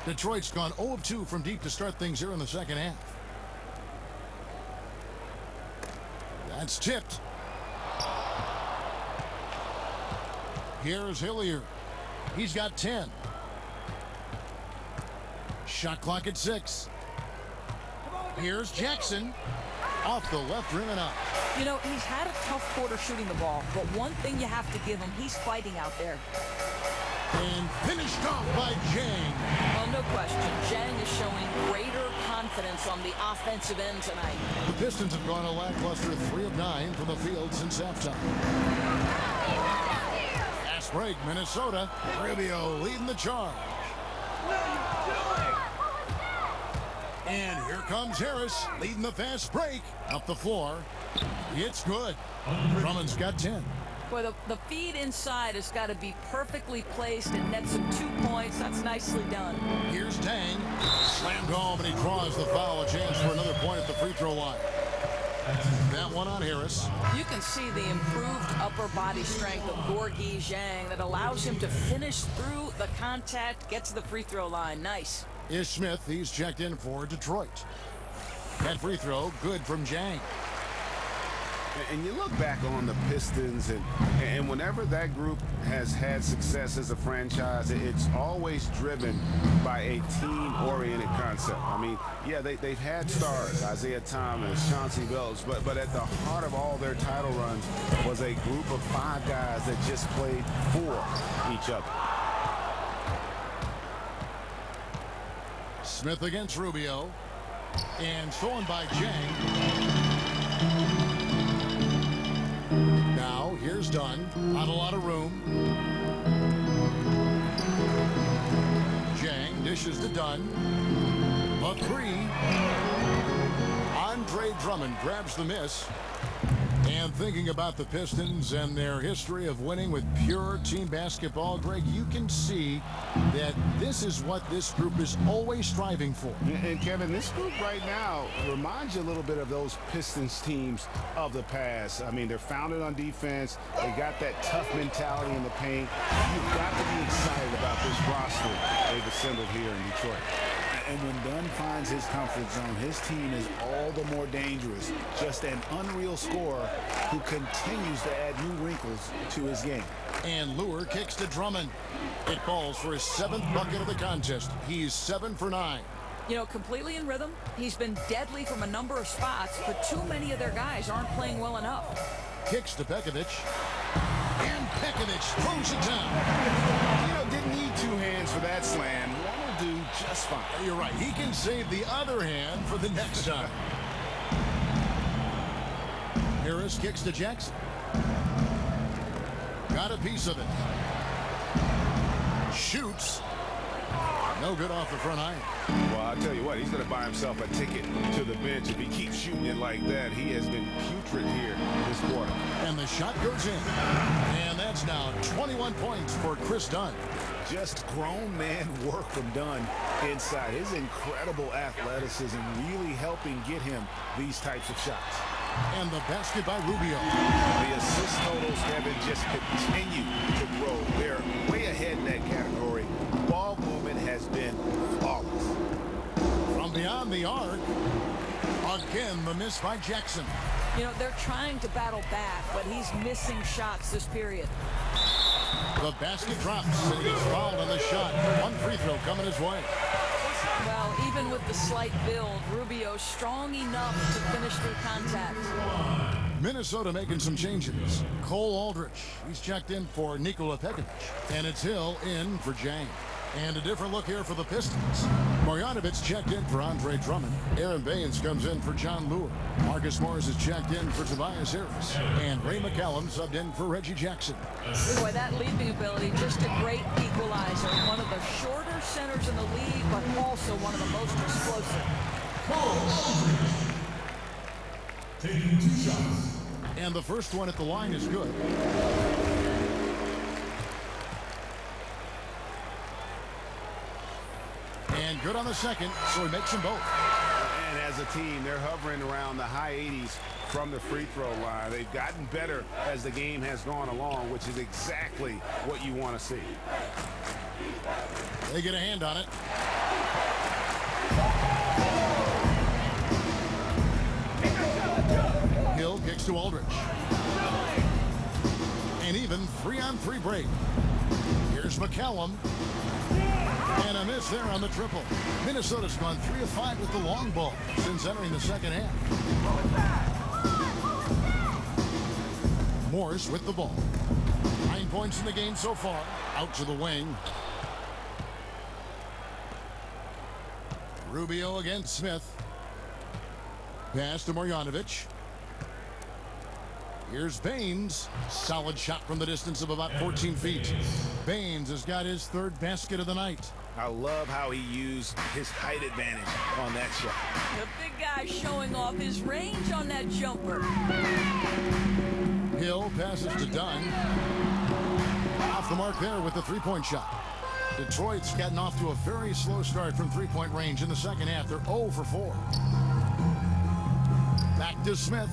[SPEAKER 5] Detroit's gone 0 of 2 from deep to start things here in the second half. That's tipped. Here's Hilliard. He's got 10. Shot clock at 6. Here's Jackson. Off the left rim and out.
[SPEAKER 8] You know, he's had a tough quarter shooting the ball, but one thing you have to give him, he's fighting out there.
[SPEAKER 5] And finished off by Jang.
[SPEAKER 8] Well, no question. Jang is showing greater confidence on the offensive end tonight.
[SPEAKER 5] The Pistons have gone a lackluster 3 of 9 from the field since halftime. Fast break, Minnesota. Rubio leading the charge. And here comes Harris leading the fast break. Up the floor. It's good. Drummond's got 10.
[SPEAKER 8] Boy, the feed inside has got to be perfectly placed and nets him 2 points. That's nicely done.
[SPEAKER 5] Here's Tang. Slammed home, and he draws the foul. A chance for another point at the free throw line. That one on Harris.
[SPEAKER 8] You can see the improved upper body strength of Gorgui Zhang that allows him to finish through the contact, get to the free throw line. Nice.
[SPEAKER 5] Is Smith. He's checked in for Detroit. That free throw, good from Zhang.
[SPEAKER 6] And you look back on the Pistons, and whenever that group has had success as a franchise, it's always driven by a team-oriented concept. I mean, yeah, they've had stars, Isaiah Thomas, Chauncey Billups, but at the heart of all their title runs was a group of 5 guys that just played for each other.
[SPEAKER 5] Smith against Rubio. And stolen by Jang. Now, here's Dunn. Not a lot of room. Jang dishes to Dunn. A 3. Andre Drummond grabs the miss. And thinking about the Pistons and their history of winning with pure team basketball, Greg, you can see that this is what this group is always striving for.
[SPEAKER 6] And Kevin, this group right now reminds you a little bit of those Pistons teams of the past. I mean, they're founded on defense. They got that tough mentality in the paint. You've got to be excited about this roster they've assembled here in Detroit. And when Dunn finds his comfort zone, his team is all the more dangerous. Just an unreal scorer who continues to add new wrinkles to his game.
[SPEAKER 5] And Lure kicks to Drummond. It falls for his 7th bucket of the contest. He's 7 for 9.
[SPEAKER 8] You know, completely in rhythm. He's been deadly from a number of spots, but too many of their guys aren't playing well enough.
[SPEAKER 5] Kicks to Pekovic. And Pekovic throws it down.
[SPEAKER 6] You know, didn't need 2 hands for that slam. One will do just fine.
[SPEAKER 5] You're right. He can save the other hand for the next time. Harris kicks to Jackson. Got a piece of it. Shoots. No good off the front iron.
[SPEAKER 6] Well, I'll tell you what, he's going to buy himself a ticket to the bench if he keeps shooting it like that. He has been putrid here this quarter.
[SPEAKER 5] And the shot goes in. And that's now 21 points for Chris Dunn.
[SPEAKER 6] Just grown man work from Dunn inside. His incredible athleticism really helping get him these types of shots.
[SPEAKER 5] And the basket by Rubio.
[SPEAKER 6] The assist totals, Kevin, just continue to grow. They're way ahead in that category. Ball movement has been flawless.
[SPEAKER 5] From beyond the arc, again the miss by Jackson.
[SPEAKER 8] You know, they're trying to battle back, but he's missing shots this period.
[SPEAKER 5] The basket drops and he gets fouled on the shot. 1 free throw coming his way.
[SPEAKER 8] Well, even with the slight build, Rubio's strong enough to finish through contact.
[SPEAKER 5] Minnesota making some changes. Cole Aldrich, he's checked in for Nikola Pekovic. And it's Hill in for Jang. And a different look here for the Pistons. Marjanovic checked in for Andre Drummond. Aaron Baines comes in for John Lure. Marcus Morris is checked in for Tobias Harris. And Ray McCallum subbed in for Reggie Jackson.
[SPEAKER 8] Boy, that leaping ability, just a great equalizer. One of the shorter centers in the league, but also one of the most explosive.
[SPEAKER 1] Taking 2 shots.
[SPEAKER 5] And the first one at the line is good. And good on the second, so he makes them both.
[SPEAKER 6] And as a team, they're hovering around the high 80s from the free throw line. They've gotten better as the game has gone along, which is exactly what you want to see.
[SPEAKER 5] They get a hand on it. Hill kicks to Aldrich. And even 3-on-3 break. Here's McCallum. And a miss there on the triple. Minnesota's gone 3 of 5 with the long ball since entering the second half. Morris with the ball. 9 points in the game so far. Out to the wing. Rubio against Smith. Pass to Marjanovic. Here's Baines. Solid shot from the distance of about 14 feet. Baines has got his 3rd basket of the night.
[SPEAKER 6] I love how he used his height advantage on that shot.
[SPEAKER 8] The big guy showing off his range on that jumper.
[SPEAKER 5] Hill passes to Dunn. Off the mark there with the 3-point shot. Detroit's gotten off to a very slow start from 3-point range in the second half. They're 0 for 4. Back to Smith.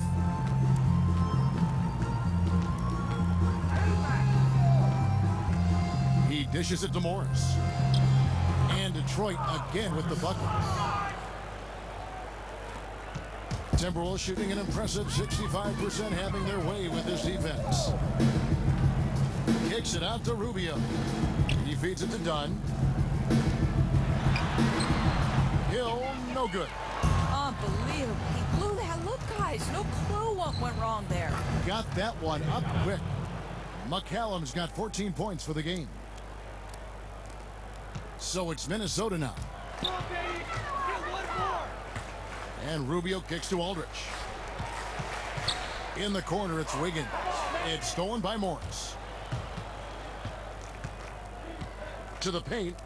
[SPEAKER 5] He dishes it to Morris. And Detroit again with the bucket. Timberwolves shooting an impressive 65%, having their way with this defense. Kicks it out to Rubio. He feeds it to Dunn. Hill, no good.
[SPEAKER 8] Unbelievable. He blew that. Look, guys, no clue what went wrong there.
[SPEAKER 5] Got that one up quick. McCallum's got 14 points for the game. So it's Minnesota now. And Rubio kicks to Aldrich. In the corner, it's Wiggins. It's stolen by Morris. To the paint.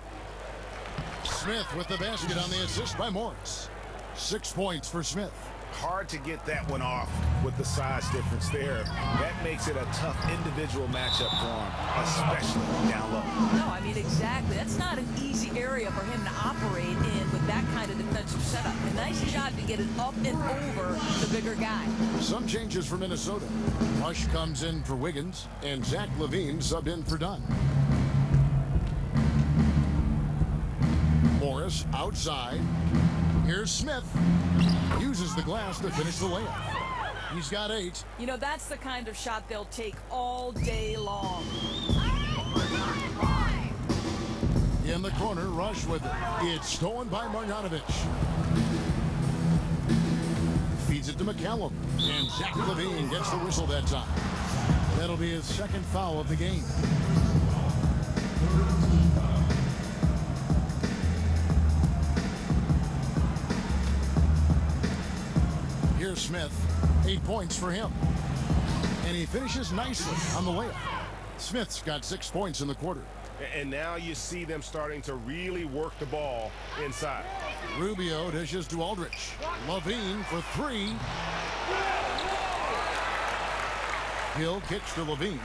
[SPEAKER 5] Smith with the basket on the assist by Morris. 6 points for Smith.
[SPEAKER 6] hard to get that one off with the size difference there. That makes it a tough individual matchup for him, especially down low.
[SPEAKER 8] No, I mean, exactly. That's not an easy area for him to operate in with that kind of defensive setup. A nice job to get it up and over the bigger guy.
[SPEAKER 5] Some changes for Minnesota. Rush comes in for Wiggins, and Zach LaVine subbed in for Dunn. Morris outside. Here's Smith. Uses the glass to finish the layup. He's got 8.
[SPEAKER 8] You know, that's the kind of shot they'll take all day long.
[SPEAKER 5] In the corner, Rush with it. It's stolen by Marjanovic. Feeds it to McCallum. And Zach LaVine gets the whistle that time. That'll be his second foul of the game. Here's Smith. 8 points for him. And he finishes nicely on the layup. Smith's got 6 points in the quarter.
[SPEAKER 6] And now you see them starting to really work the ball inside.
[SPEAKER 5] Rubio dishes to Aldridge. LaVine for 3. Hill kicks to LaVine.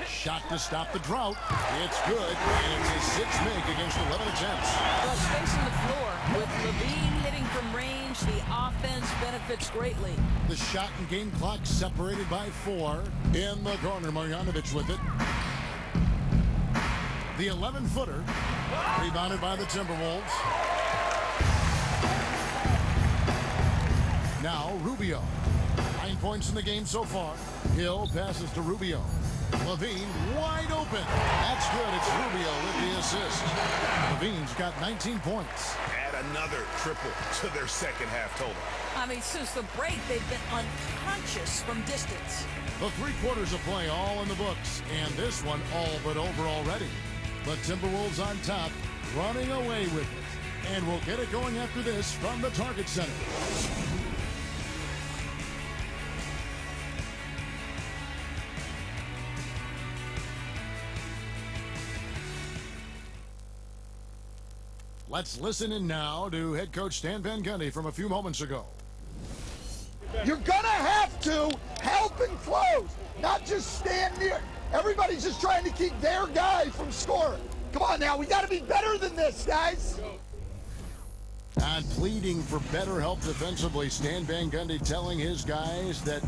[SPEAKER 5] Shot to stop the drought. It's good, and it's a 6 make against 11 attempts.
[SPEAKER 8] Well, space on the floor with LaVine hitting from range, the offense benefits greatly.
[SPEAKER 5] The shot and game clock separated by 4. In the corner, Marjanovic with it. The 11-footer, rebounded by the Timberwolves. Now Rubio. 9 points in the game so far. Hill passes to Rubio. LaVine wide open. That's good. It's Rubio with the assist. LaVine's got 19 points.
[SPEAKER 6] Add another triple to their second half total.
[SPEAKER 8] I mean, since the break, they've been unconscious from distance.
[SPEAKER 5] The 3 quarters of play all in the books, and this one all but over already. The Timberwolves on top, running away with it. And we'll get it going after this from the Target Center. Let's listen in now to head coach Stan Van Gundy from a few moments ago.
[SPEAKER 10] You're gonna have to help and close, not just stand near. Everybody's just trying to keep their guy from scoring. Come on now, we gotta be better than this, guys.
[SPEAKER 5] And pleading for better help defensively, Stan Van Gundy telling his guys that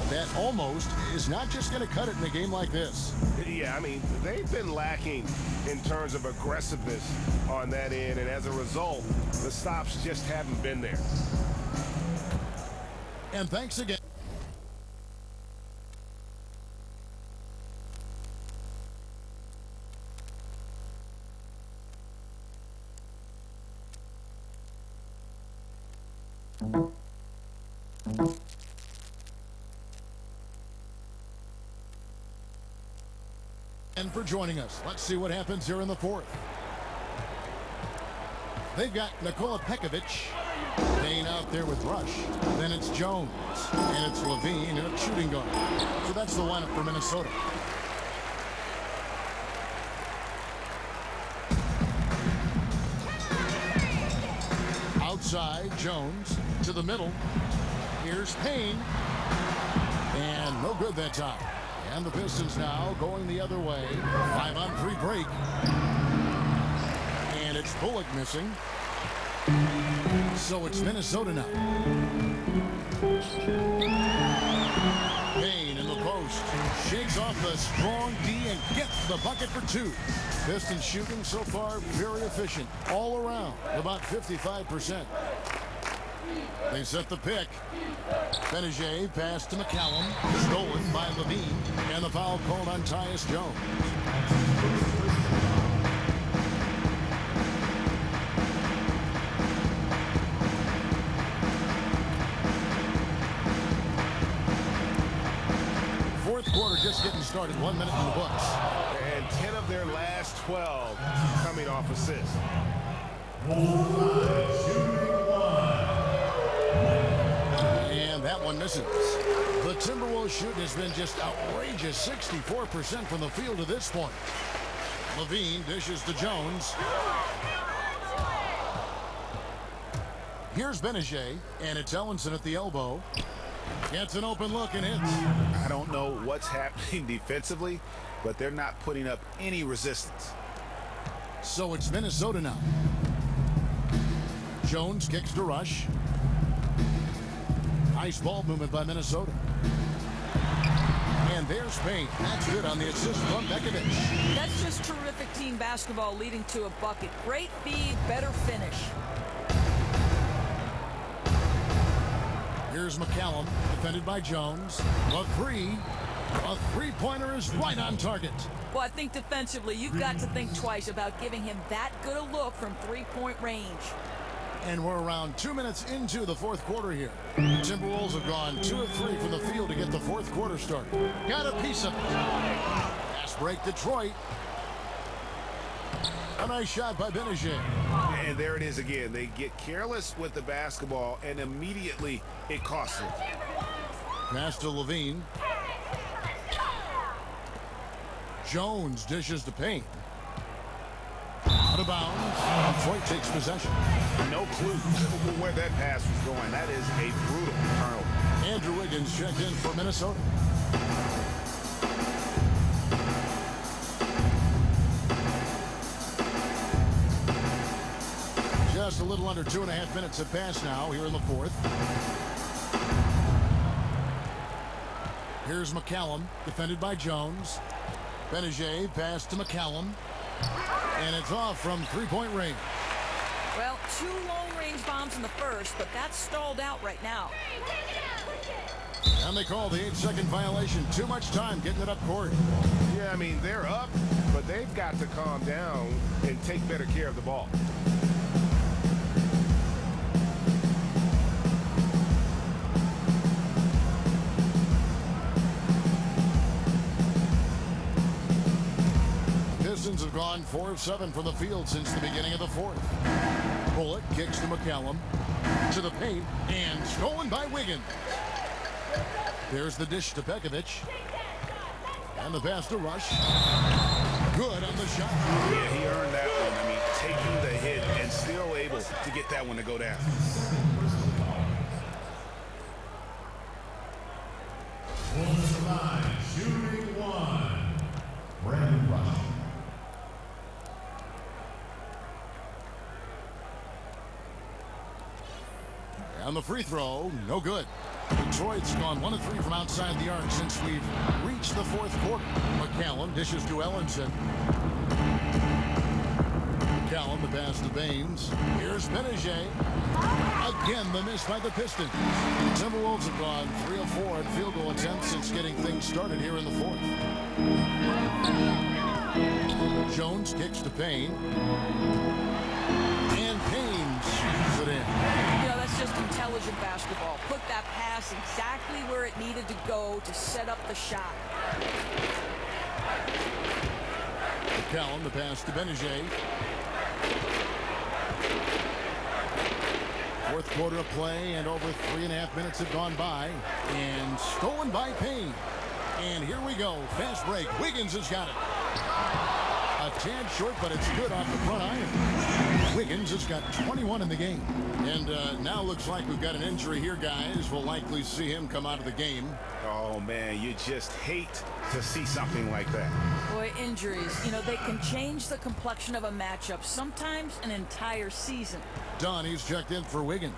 [SPEAKER 5] that almost is not just going to cut it in a game like this.
[SPEAKER 6] Yeah, I mean, they've been lacking in terms of aggressiveness on that end, and as a result, the stops just haven't been there.
[SPEAKER 5] And thanks again. And for joining us. Let's see what happens here in the 4th. They've got Nikola Pekovic. Payne out there with Rush. Then it's Jones. And it's LaVine and a shooting guard. So that's the lineup for Minnesota. Outside, Jones to the middle. Here's Payne. And no good that time. And the Pistons now going the other way. 5-on-3 break. And it's Bullock missing. So it's Minnesota now. Payne in the post. Shakes off the strong D and gets the bucket for 2. Pistons shooting so far very efficient. All around, about 55%. They set the pick. Benedict pass to McCallum. Stolen by LaVine. And the foul called on Tyus Jones. Fourth quarter just getting started. 1 minute in the books.
[SPEAKER 6] And 10 of their last 12 coming off assists.
[SPEAKER 5] And that one misses. The Timberwolves shooting has been just outrageous. 64% from the field to this point. LaVine dishes to Jones. Here's Benajay, and it's Ellenson at the elbow. Gets an open look and hits.
[SPEAKER 6] I don't know what's happening defensively, but they're not putting up any resistance.
[SPEAKER 5] So it's Minnesota now. Jones kicks to Rush. Nice ball movement by Minnesota. And there's Payne. That's good on the assist from Bekovic.
[SPEAKER 8] That's just terrific team basketball leading to a bucket. Great feed, better finish.
[SPEAKER 5] Here's McCallum, defended by Jones. A three-pointer is right on target.
[SPEAKER 8] Well, I think defensively, you've got to think twice about giving him that good a look from three-point range.
[SPEAKER 5] And we're around 2 minutes into the fourth quarter here. The Timberwolves have gone 2 of 3 from the field to get the fourth quarter started. Got a piece of it. Fast break, Detroit. A nice shot by Benajay.
[SPEAKER 6] And there it is again. They get careless with the basketball, and immediately it costs them.
[SPEAKER 5] Pass to Levine. Jones dishes to Payne. Out of bounds. Detroit takes possession.
[SPEAKER 6] No clue where that pass was going. That is a brutal turnover.
[SPEAKER 5] Andrew Wiggins checked in for Minnesota. Just a little under 2.5 minutes have passed now here in the fourth. Here's McCallum, defended by Jones. Benajay pass to McCallum. And it's off from three-point range.
[SPEAKER 8] Well, 2 long-range bombs in the first, but that's stalled out right now.
[SPEAKER 5] And they call the 8-second violation. Too much time getting it up court.
[SPEAKER 6] Yeah, I mean, they're up, but they've got to calm down and take better care of the ball. Pistons have gone 4 of 7 from the field since the beginning of the fourth. Bullock kicks to McCallum. To the paint, and stolen by Wiggins. There's the dish to Bekovic. And the pass to Rush. Good on the shot. Yeah, he earned that one. I mean, taking the hit and still able to get that one to go down.
[SPEAKER 1] Shooting 1. Brandon Rush.
[SPEAKER 5] And the free throw, no good. Detroit's gone 1 of 3 from outside the arc since we've reached the fourth quarter. McCallum dishes to Ellenson. McCallum, the pass to Baines. Here's Benajay. Again, the miss by the Pistons. The Timberwolves have gone 3 of 4 in field goal attempts since getting things started here in the fourth. Jones kicks to Payne. And Payne shoots it in.
[SPEAKER 8] You know, that's just intelligent basketball. Put that pass exactly where it needed to go to set up the shot.
[SPEAKER 5] McCallum, the pass to Benajay. Fourth quarter of play, and over 3.5 minutes have gone by. And stolen by Payne. And here we go. Fast break. Wiggins has got it. A tad short, but it's good off the front iron. Wiggins has got 21 in the game. And now looks like we've got an injury here, guys. We'll likely see him come out of the game.
[SPEAKER 6] Oh, man, you just hate to see something like that.
[SPEAKER 8] Boy, injuries, you know, they can change the complexion of a matchup, sometimes an entire season.
[SPEAKER 5] Donnie's checked in for Wiggins.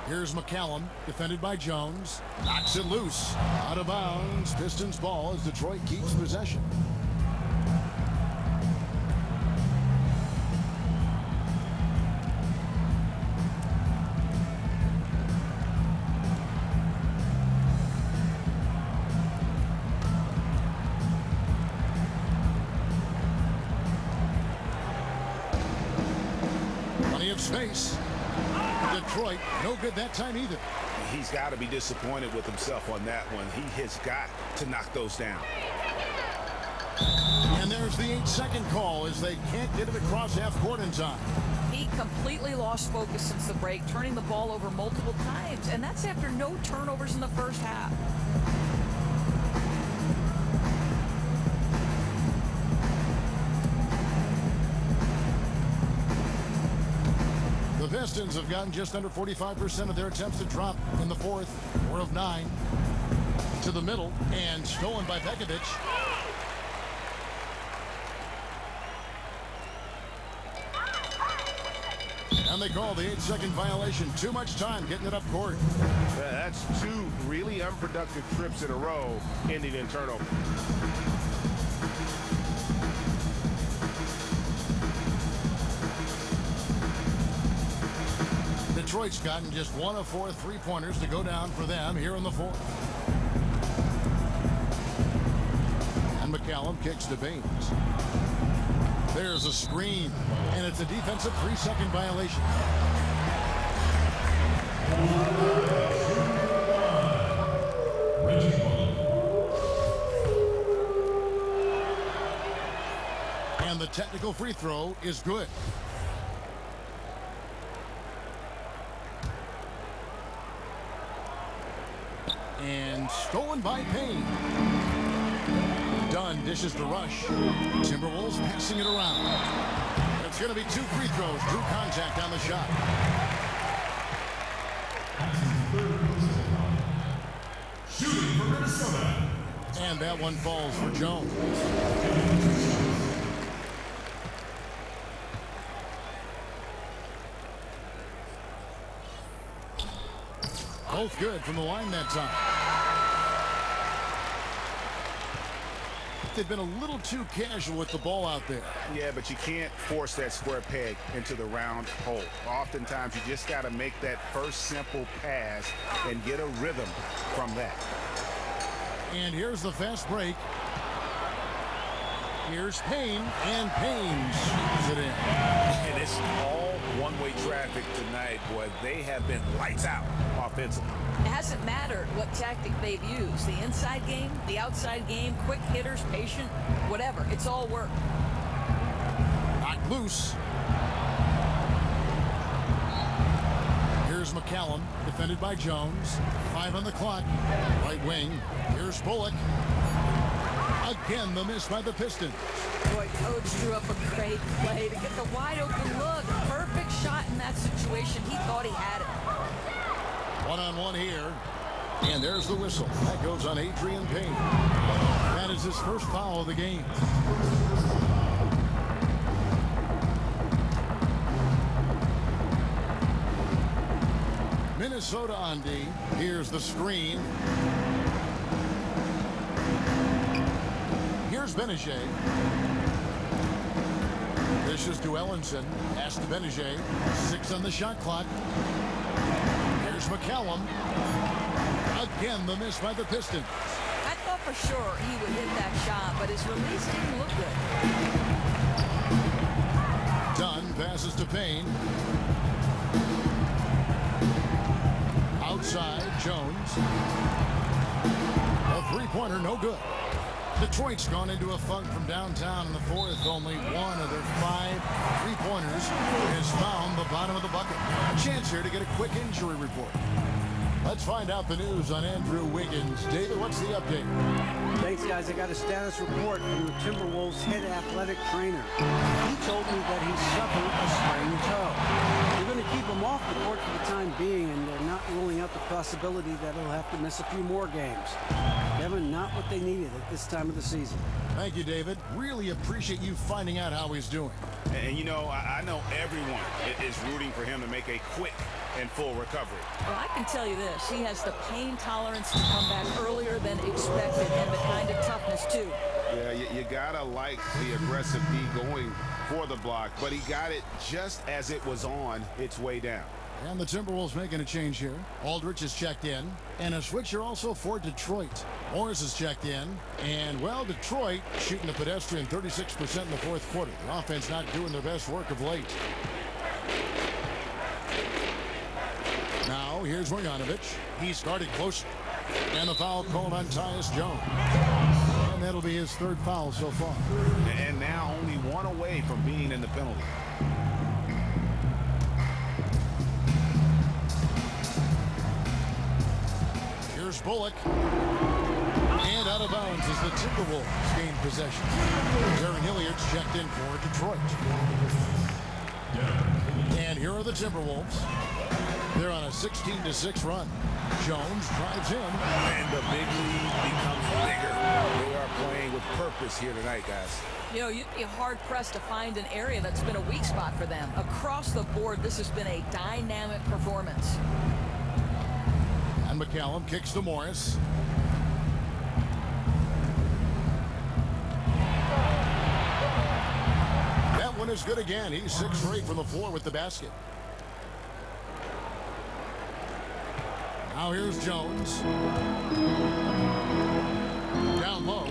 [SPEAKER 5] Here's McCallum, defended by Jones. Knocks it loose. Out of bounds. Pistons ball as Detroit keeps possession. Plenty of space. Detroit, no good that time either.
[SPEAKER 6] He's got to be disappointed with himself on that one. He has got to knock those down.
[SPEAKER 5] And there's the 8-second call as they can't get it across half court in time.
[SPEAKER 8] He completely lost focus since the break, turning the ball over multiple times, and that's after no turnovers in the first half.
[SPEAKER 5] The Pistons have gotten just under 45% of their attempts to drop in the fourth. 4 of 9. To the middle and stolen by Pekovic. And they call the 8-second violation. Too much time getting it up court.
[SPEAKER 6] Yeah, that's 2 really unproductive trips in a row ending in turnover.
[SPEAKER 5] Detroit's gotten just 1 of 4 3-pointers to go down for them here in the fourth. And McCallum kicks to Baines. There's a screen, and it's a defensive 3-second violation. And the technical free throw is good. And stolen by Payne. Dunn dishes to Rush. Timberwolves passing it around. It's going to be 2 free throws. Drew contact on the shot.
[SPEAKER 1] Shooting for Minnesota.
[SPEAKER 5] And that one falls for Jones. Both good from the line that time. They've been a little too casual with the ball out there.
[SPEAKER 6] Yeah, but you can't force that square peg into the round hole. Oftentimes, you just got to make that first simple pass and get a rhythm from that.
[SPEAKER 5] And here's the fast break. Here's Payne, and Payne shoots it in.
[SPEAKER 6] And it's all one-way traffic tonight, boy. They have been lights out offensively.
[SPEAKER 8] It hasn't mattered what tactic they've used. The inside game, the outside game, quick hitters, patient, whatever. It's all work.
[SPEAKER 5] Knocked loose. Here's McCallum, defended by Jones. 5 on the clock. Right wing. Here's Bullock. Again, the miss by the Pistons.
[SPEAKER 8] Boy, coach drew up a great play to get the wide open look. Perfect shot in that situation. He thought he had it.
[SPEAKER 5] 1-on-1 here. And there's the whistle. That goes on Adrian Payne. That is his first foul of the game. Minnesota on D. Here's the screen. Here's Benajay. This is to Ellenson. Pass to Benajay. 6 on the shot clock. Here's McCallum. Again, the miss by the Pistons.
[SPEAKER 8] I thought for sure he would hit that shot, but his release didn't look good.
[SPEAKER 5] Dunn passes to Payne. Outside, Jones. A 3-pointer, no good. Detroit's gone into a funk from downtown in the fourth. Only 1 of their 5 3-pointers has found the bottom of the bucket. A chance here to get a quick injury report. Let's find out the news on Andrew Wiggins. David, what's the update?
[SPEAKER 7] Thanks, guys. I got a status report from the Timberwolves head athletic trainer. He told me that he suffered a sprained toe. They're going to keep him off the court for the time being, and they're not ruling out the possibility that he'll have to miss a few more games. Devin, not what they needed at this time of the season.
[SPEAKER 5] Thank you, David. Really appreciate you finding out how he's doing.
[SPEAKER 6] And you know, I know everyone is rooting for him to make a quick and full recovery.
[SPEAKER 8] Well, I can tell you this. He has the pain tolerance to come back earlier than expected, and the kind of toughness, too.
[SPEAKER 6] Yeah, you gotta like the aggressive D going for the block, but he got it just as it was on its way down.
[SPEAKER 5] And the Timberwolves making a change here. Aldridge is checked in. And a switcher also for Detroit. Morris is checked in. And, well, Detroit shooting a pedestrian 36% in the fourth quarter. The offense not doing their best work of late. Now, here's Marjanovic. He started close. And the foul called on Tyus Jones. And that'll be his 3rd foul so far.
[SPEAKER 6] And now only 1 away from being in the penalty.
[SPEAKER 5] Here's Bullock. And out of bounds as the Timberwolves gain possession. Darren Hilliard's checked in for Detroit. And here are the the Timberwolves. They're on a 16-6 run. Jones drives in.
[SPEAKER 6] And the big lead becomes bigger. They are playing with purpose here tonight, guys.
[SPEAKER 8] You know, you'd be hard-pressed to find an area that's been a weak spot for them. Across the board, this has been a dynamic performance.
[SPEAKER 5] And McCallum kicks to Morris. That one is good again. He's 6 for 8 from the floor with the basket. Now here's Jones. Down low.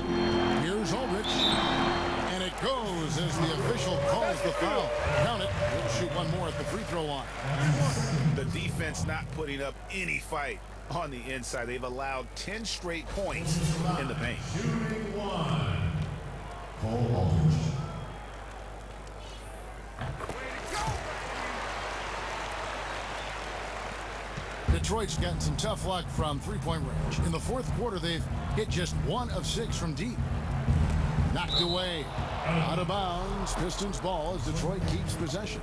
[SPEAKER 5] Here's Aldridge. And it goes as the official calls the foul. Count it. He'll shoot one more at the free throw line.
[SPEAKER 6] The defense not putting up any fight on the inside. They've allowed 10 straight points in the paint.
[SPEAKER 5] Detroit's gotten some tough luck from three-point range. In the fourth quarter, they've hit just 1 of 6 from deep. Knocked away. Out of bounds. Pistons ball as Detroit keeps possession.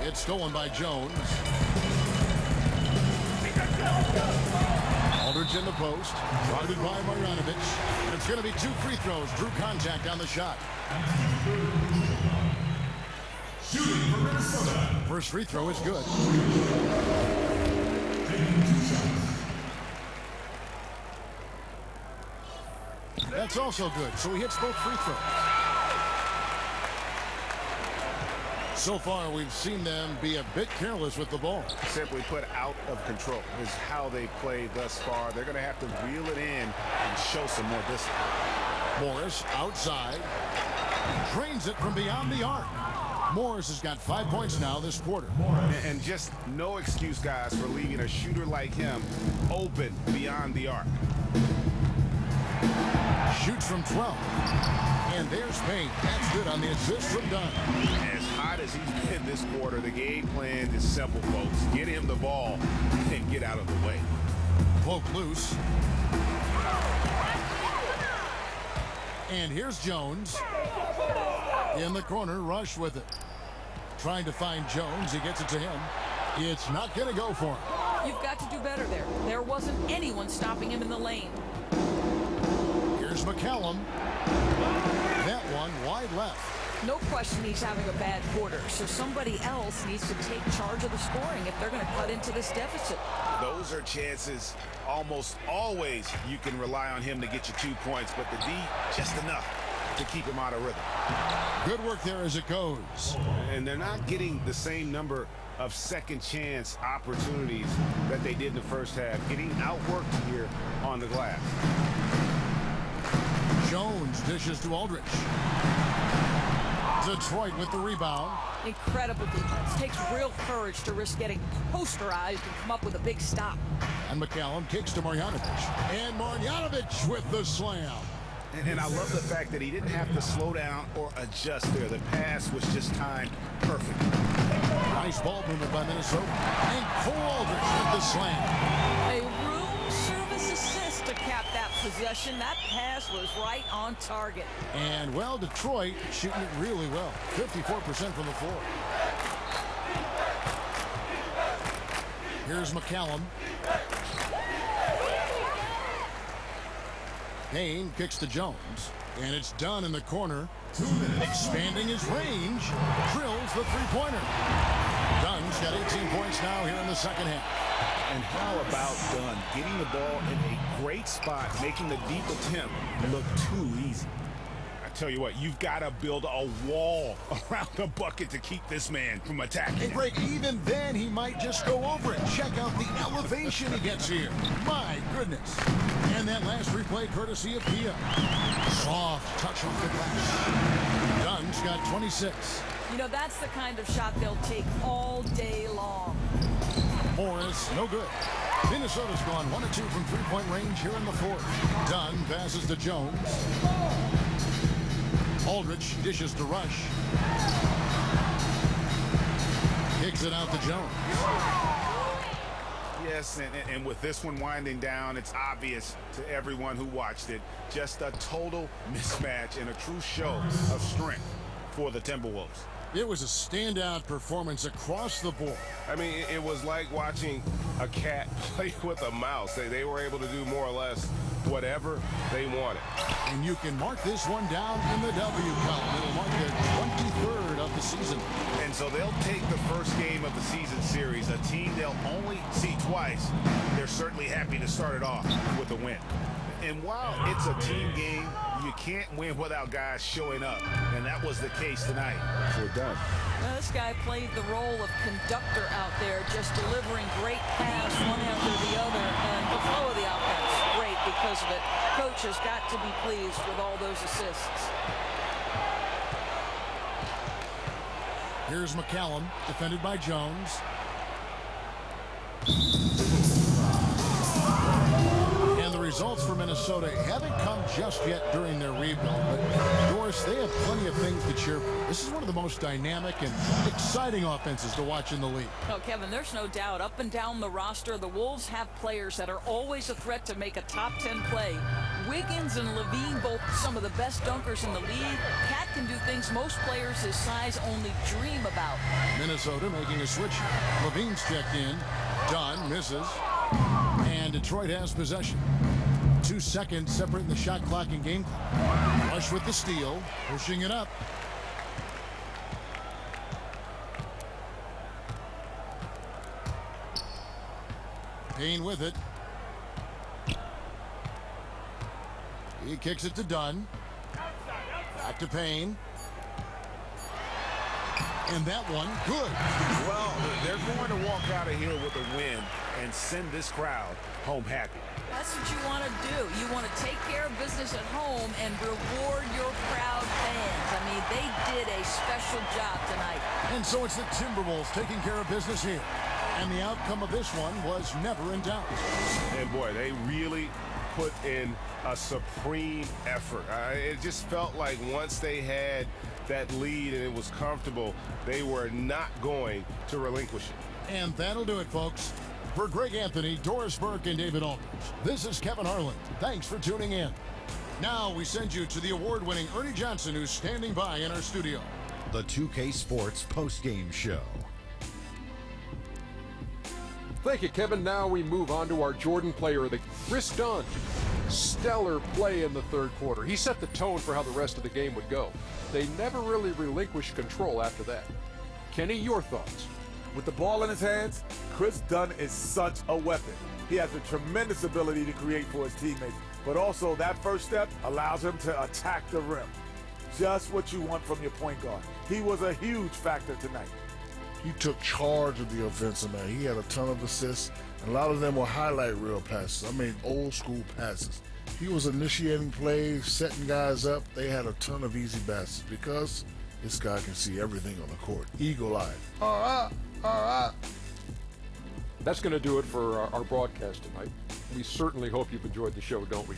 [SPEAKER 5] It's stolen by Jones. Aldridge in the post. Guarded by Marjanovic. And it's going to be 2 free throws. Drew contact on the shot.
[SPEAKER 1] Shooting for Minnesota.
[SPEAKER 5] First free throw is good. That's also good. So he hits both free throws. So far, we've seen them be a bit careless with the ball.
[SPEAKER 6] Simply put, out of control is how they played thus far. They're going to have to reel it in and show some more discipline.
[SPEAKER 5] Morris outside. Drains it from beyond the arc. Morris has got 5 points now this quarter.
[SPEAKER 6] And just no excuse, guys, for leaving a shooter like him open beyond the arc.
[SPEAKER 5] Shoots from 12. And there's Payne. That's good on the assist from Dunn.
[SPEAKER 6] As hot as he's been this quarter, the game plan is simple, folks. Get him the ball and get out of the way.
[SPEAKER 5] Poke loose. And here's Jones. In the corner, Rush with it. Trying to find Jones. He gets it to him. It's not going to go for him.
[SPEAKER 8] You've got to do better there. There wasn't anyone stopping him in the lane.
[SPEAKER 5] Here's McCallum. That one wide left.
[SPEAKER 8] No question he's having a bad quarter, so somebody else needs to take charge of the scoring if they're going to cut into this deficit.
[SPEAKER 6] Those are chances almost always you can rely on him to get you 2 points, but the D, just enough to keep him out of rhythm.
[SPEAKER 5] Good work there as it goes.
[SPEAKER 6] And they're not getting the same number of second chance opportunities that they did in the first half. Getting outworked here on the glass.
[SPEAKER 5] Jones dishes to Aldridge. Detroit with the rebound.
[SPEAKER 8] Incredible defense. Takes real courage to risk getting posterized and come up with a big stop.
[SPEAKER 5] And McCallum kicks to Marjanovic. And Marjanovic with the slam.
[SPEAKER 6] And I love the fact that he didn't have to slow down or adjust there. The pass was just timed perfect.
[SPEAKER 5] Nice ball movement by Minnesota. And Cole Aldridge with the slam.
[SPEAKER 8] A room service assist to cap that possession. That pass was right on target.
[SPEAKER 5] And, well, Detroit shooting it really well. 54% from the floor. Here's McCallum. Payne kicks to Jones. And it's done in the corner. Expanding his range. Drills the three-pointer. Dunn's got 18 points now here in the second half.
[SPEAKER 6] And how about Dunn getting the ball in a great spot, making the deep attempt look too easy. I tell you what, you've got to build a wall around the bucket to keep this man from attacking.
[SPEAKER 5] Hey, Greg, even then he might just go over it. Check out the elevation he gets here. My goodness. And that last replay courtesy of Pia. Soft touch off the glass. Dunn's got 26.
[SPEAKER 8] You know, that's the kind of shot they'll take all day long.
[SPEAKER 5] Morris, no good. Minnesota's gone 1 of 2 from three-point range here in the fourth. Dunn passes to Jones. Aldridge dishes to Rush. Kicks it out to Jones.
[SPEAKER 6] Yes, and with this one winding down, it's obvious to everyone who watched it. Just a total mismatch and a true show of strength for the Timberwolves.
[SPEAKER 5] It was a standout performance across the board.
[SPEAKER 11] I mean, it was like watching a cat play with a mouse. They were able to do more or less whatever they wanted.
[SPEAKER 5] And you can mark this one down in the W column. It'll mark their 23rd of the season.
[SPEAKER 6] And so they'll take the first game of the season series, a team they'll only see twice. They're certainly happy to start it off with a win. And while it's a team game, you can't win without guys showing up. And that was the case tonight for Dunn.
[SPEAKER 8] Now, this guy played the role of conductor out there, just delivering great pass one after the other. And the flow of the offense, great because of it. Coach has got to be pleased with all those assists.
[SPEAKER 5] Here's McCallum, defended by Jones. And the results for Minnesota haven't come just yet during their rebuild, but Doris, they have plenty of things to cheer for. This is one of the most dynamic and exciting offenses to watch in the league.
[SPEAKER 8] Oh, Kevin, there's no doubt. Up and down the roster, the Wolves have players that are always a threat to make a top 10 play. Wiggins and Levine, both some of the best dunkers in the league. Cat can do things most players his size only dream about.
[SPEAKER 5] Minnesota making a switch. Levine's checked in. Dunn misses. And Detroit has possession. 2 seconds separating the shot clock and game clock. Rush with the steal, pushing it up. Payne with it. He kicks it to Dunn. Back to Payne. And that one, good.
[SPEAKER 6] Well, they're going to walk out of here with a win and send this crowd home happy.
[SPEAKER 8] That's what you want to do. You want to take care of business at home and reward your proud fans. I mean, they did a special job tonight.
[SPEAKER 5] And so it's the Timberwolves taking care of business here. And the outcome of this one was never in doubt.
[SPEAKER 11] And boy, they really put in a supreme effort. It just felt like once they had that lead and it was comfortable, they were not going to relinquish it.
[SPEAKER 5] And that'll do it, folks. For Greg Anthony, Doris Burke, and David Aldridge, this is Kevin Harlan. Thanks for tuning in. Now we send you to the award-winning Ernie Johnson, who's standing by in our studio.
[SPEAKER 1] The 2K Sports postgame show.
[SPEAKER 2] Thank you, Kevin. Now we move on to our Jordan player of the Chris Dunn. Stellar play in the third quarter. He set the tone for how the rest of the game would go. They never really relinquished control after that. Kenny, your thoughts?
[SPEAKER 3] With the ball in his hands, Chris Dunn is such a weapon. He has a tremendous ability to create for his teammates, but also that first step allows him to attack the rim. Just what you want from your point guard. He was a huge factor tonight.
[SPEAKER 4] He took charge of the offensive man. He had a ton of assists, and a lot of them were highlight reel passes. I mean, old school passes. He was initiating plays, setting guys up. They had a ton of easy baskets because this guy can see everything on the court. Eagle-eyed. All right, all right.
[SPEAKER 2] That's going to do it for our broadcast tonight. We certainly hope you've enjoyed the show, don't we?